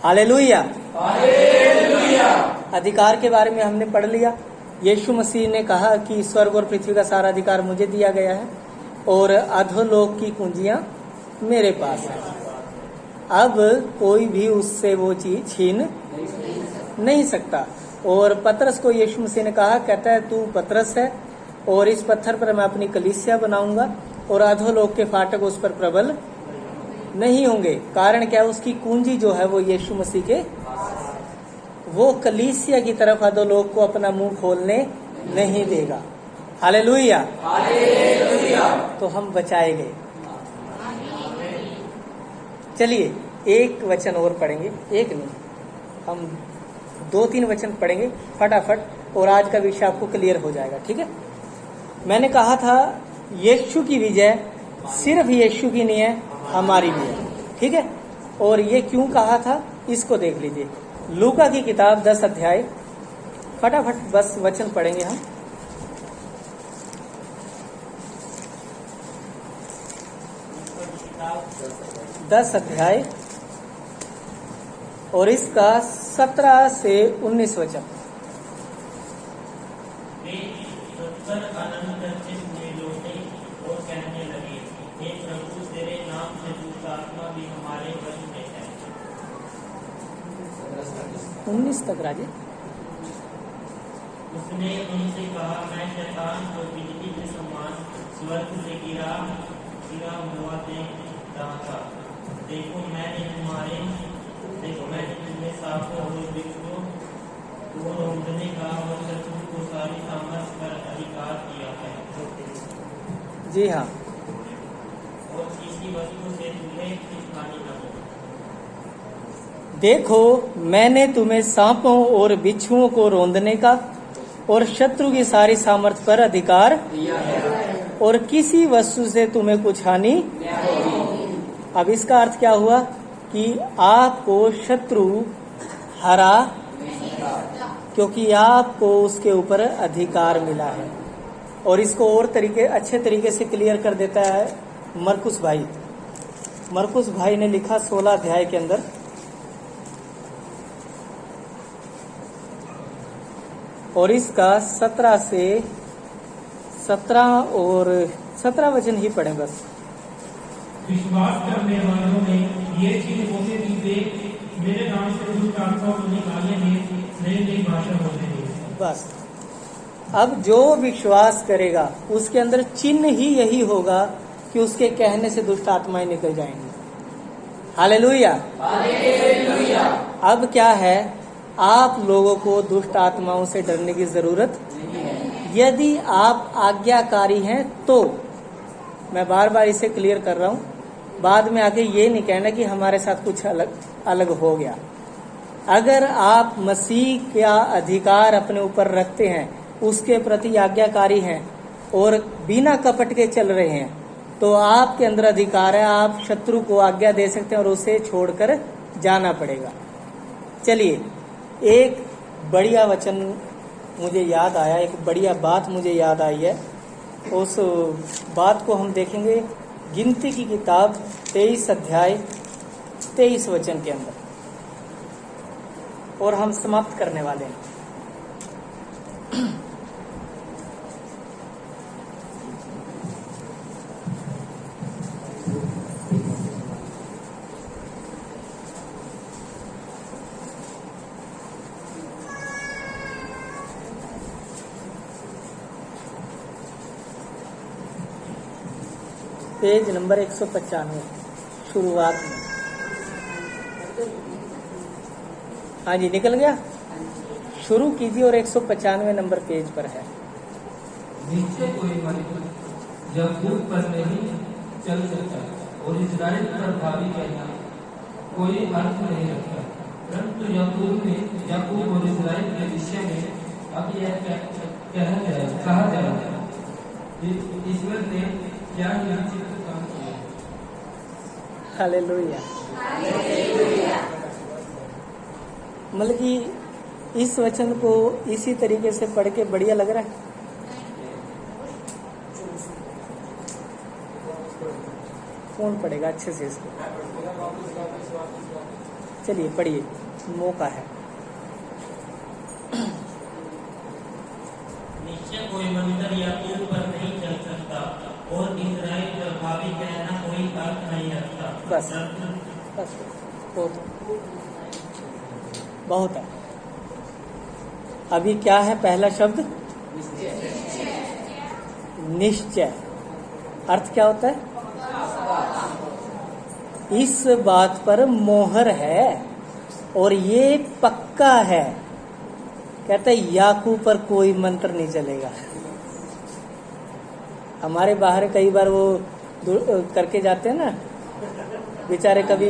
हालेलुया। अधिकार के बारे में हमने पढ़ लिया। यीशु मसीह ने कहा कि स्वर्ग और पृथ्वी का सारा अधिकार मुझे दिया गया है और अधोलोक की कुंजियां मेरे पास है। अब कोई भी उससे वो चीज छीन नहीं सकता। और पतरस को यीशु मसीह ने कहा, कहता है तू पतरस है और इस पत्थर पर मैं अपनी कलीसिया बनाऊंगा और अधोलोक के फाटक उस पर प्रबल नहीं होंगे। कारण क्या है, उसकी कुंजी जो है वो यीशु मसीह के, वो कलीसिया की तरफ अधोलोक को अपना मुंह खोलने नहीं देगा। हालेलुया। तो हम बचाए गए। चलिए एक वचन और पढ़ेंगे, एक नहीं हम 2-3 वचन पढ़ेंगे फटाफट, और आज का विषय आपको क्लियर हो जाएगा। ठीक है। मैंने कहा था यीशु की विजय सिर्फ यीशु की नहीं है, हमारी भी है। ठीक है। और ये क्यों कहा था इसको देख लीजिए। लूका की किताब 10 अध्याय, फटाफट बस वचन पढ़ेंगे हम। दस अध्याय और इसका 17 से 19 वचन। वे 70 आनंद करते हुए लौटे और कहने लगे, हे प्रभु, तेरे नाम से दुष्ट आत्मा भी हमारे वश में है। 19 तक राजे। उसने उनसे कहा, मैं शैतान को बिजली के समान स्वर्ग से गिरा हुआ देख रहा था। देखो मैंने तुम्हें सांपों और बिच्छुओं को रोकने का और शत्रु को सारी सामर्थ पर अधिकार दिया है। जी हाँ। और किसी वस्तु से तुम्हें कुछ हानि न हो। देखो मैंने तुम्हें सांपों और बिच्छुओं को रोंदने का और शत्रु की सारी सामर्थ पर अधिकार दिया है, और किसी वस्तु से तुम्हें कुछ हानि नहीं। अब इसका अर्थ क्या हुआ कि आपको शत्रु हरा, क्योंकि आपको उसके ऊपर अधिकार मिला है। और इसको और अच्छे तरीके से क्लियर कर देता है मरकुस भाई। मरकुस भाई ने लिखा 16 अध्याय के अंदर, और इसका 17 से 17 और 17 वचन ही पढ़े बस। विश्वास करने वालों ने ये चीज होने दी, वे मेरे नाम से दुष्ट आत्मा को निकालेंगे, नई भाषा बोलेंगे। बस। अब जो विश्वास करेगा उसके अंदर चिन्ह ही यही होगा कि उसके कहने से दुष्ट आत्माएं निकल जाएंगी। हालेलुया। हालेलुया। अब क्या है, आप लोगों को दुष्ट आत्माओं से डरने की जरूरत नहीं है। यदि आप आज्ञाकारी हैं तो मैं बार बार इसे क्लियर कर रहा हूँ, बाद में आके ये नहीं कहना कि हमारे साथ कुछ अलग हो गया। अगर आप मसीह का अधिकार अपने ऊपर रखते हैं, उसके प्रति आज्ञाकारी हैं और बिना कपट के चल रहे हैं, तो आपके अंदर अधिकार है, आप शत्रु को आज्ञा दे सकते हैं और उसे छोड़कर जाना पड़ेगा। चलिए, एक बढ़िया वचन मुझे याद आया, एक बढ़िया बात मुझे याद आई है। उस बात को हम देखेंगे गिनती की किताब 23 अध्याय 23 वचन के अंदर, और हम समाप्त करने वाले हैं। पेज नंबर 195 शुरुआत में। हाँ जी, निकल गया? शुरू कीजिए और 195 नंबर पेज पर है। नीचे कोई मनुष्य याकूब पर नहीं चल सकता और इजराइल पर भावी कहना कोई अर्थ नहीं रखता, परंतु याकूब और इजराइल के विषय में अब यह कहा जाएगा, ईश्वर ने क्या निश्चित काम किया। हालेलुया। मतलब कि इस वचन को इसी तरीके से पढ़ के बढ़िया लग रहा है। कौन पढ़ेगा अच्छे से इसको? चलिए पढ़िए, मौका है। निश्चय कोई मंदिर याकूब पर नहीं चल सकता और इजराइल पर भावी कहना कोई अर्थ नहीं रखता। बस बहुत है। अभी क्या है पहला शब्द? निश्चय। अर्थ क्या होता है? इस बात पर मोहर है और ये पक्का है। कहता है याकूब पर कोई मंत्र नहीं चलेगा। हमारे बाहर कई बार वो करके जाते हैं ना बेचारे, कभी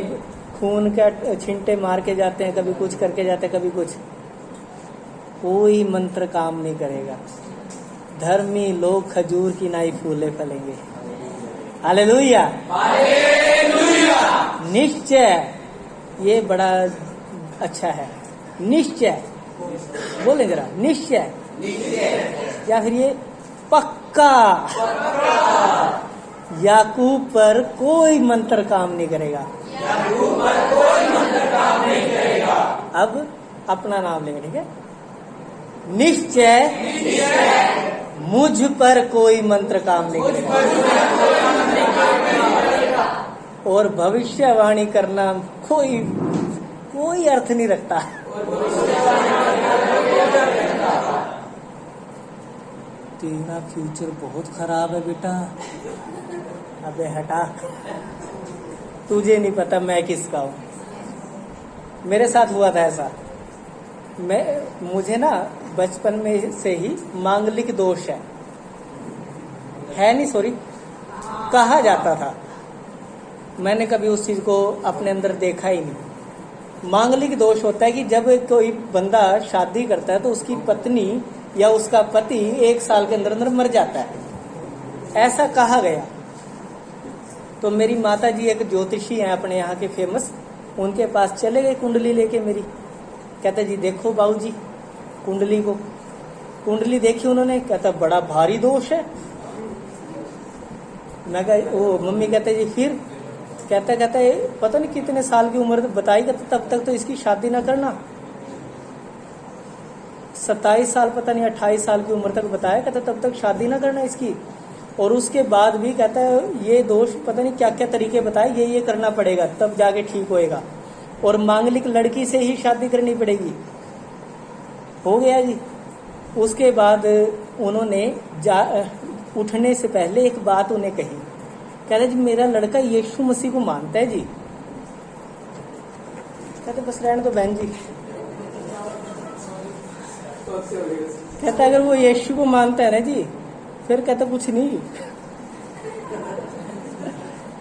खून का छिंटे मार के जाते हैं, कभी कुछ करके जाते हैं, कभी कुछ। कोई मंत्र काम नहीं करेगा। धर्मी लोग खजूर की नाई फूले फलेंगे। हालेलुया। निश्चय, ये बड़ा अच्छा है। निश्चय बोले जरा, निश्चय या फिर ये पक्का। याकूब पर कोई मंत्र काम नहीं करेगा। अब अपना नाम लेंगे, ठीक है? निश्चय मुझ पर कोई मंत्र काम नहीं करेगा और भविष्यवाणी करना कोई अर्थ नहीं रखता। तेरा फ्यूचर बहुत खराब है बेटा। अबे हटा, तुझे नहीं पता मैं किसका हूँ। मेरे साथ हुआ था ऐसा। मुझे ना बचपन में से ही मांगलिक दोष है नहीं, सॉरी, कहा जाता था। मैंने कभी उस चीज को अपने अंदर देखा ही नहीं। मांगलिक दोष होता है कि जब कोई बंदा शादी करता है तो उसकी पत्नी या उसका पति 1 साल के अंदर अंदर मर जाता है, ऐसा कहा गया। तो मेरी माता जी एक ज्योतिषी हैं अपने यहाँ के फेमस, उनके पास चले गए कुंडली लेके मेरी। कहते जी देखो बाबूजी कुंडली को। कुंडली देखी उन्होंने, कहता बड़ा भारी दोष है। मैं कहा ओ मम्मी, कहते जी फिर? कहता पता नहीं कितने साल की उम्र बताई, तब तक तो इसकी शादी ना करना। 27 साल पता नहीं 28 साल की उम्र तक बताया, कहता तब तक शादी ना करना इसकी। और उसके बाद भी कहता है ये दोष पता नहीं क्या क्या तरीके बताए, ये करना पड़ेगा तब जाके ठीक होएगा, और मांगलिक लड़की से ही शादी करनी पड़ेगी। हो गया जी। उसके बाद उन्होंने उठने से पहले एक बात उन्हें कही, कहते जी मेरा लड़का यीशु मसीह को मानता है जी। कहते बस रहने दो बहन जी। कहता अगर वो यीशु को मानता है ना जी, फिर कहता कुछ नहीं।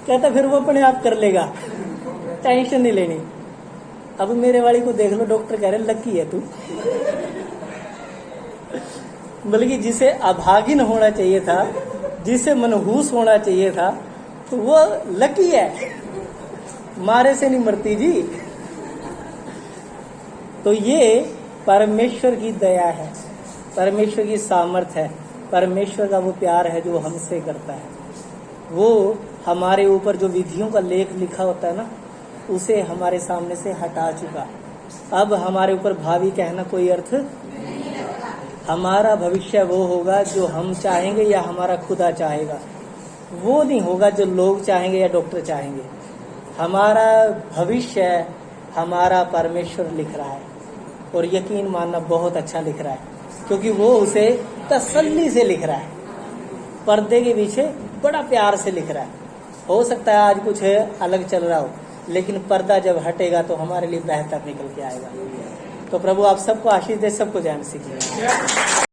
कहता फिर वो अपने आप कर लेगा, टेंशन नहीं लेनी। अब मेरे वाली को देख लो, डॉक्टर कह रहे लकी है तू। बल्कि जिसे अभागिन होना चाहिए था, जिसे मनहूस होना चाहिए था, तो वो लकी है, मारे से नहीं मरती जी। तो ये परमेश्वर की दया है, परमेश्वर की सामर्थ है, परमेश्वर का वो प्यार है जो हमसे करता है। वो हमारे ऊपर जो विधियों का लेख लिखा होता है ना, उसे हमारे सामने से हटा चुका। अब हमारे ऊपर भावी कहना कोई अर्थ, हमारा भविष्य वो होगा जो हम चाहेंगे या हमारा खुदा चाहेगा, वो नहीं होगा जो लोग चाहेंगे या डॉक्टर चाहेंगे। हमारा भविष्य हमारा परमेश्वर लिख रहा है, और यकीन मानना बहुत अच्छा लिख रहा है, क्योंकि वो उसे तसल्ली से लिख रहा है, पर्दे के पीछे बड़ा प्यार से लिख रहा है। हो सकता है आज कुछ अलग चल रहा हो, लेकिन पर्दा जब हटेगा तो हमारे लिए बेहतर निकल के आएगा। तो प्रभु आप सबको आशीष दे, सबको ज्ञान सीखिए।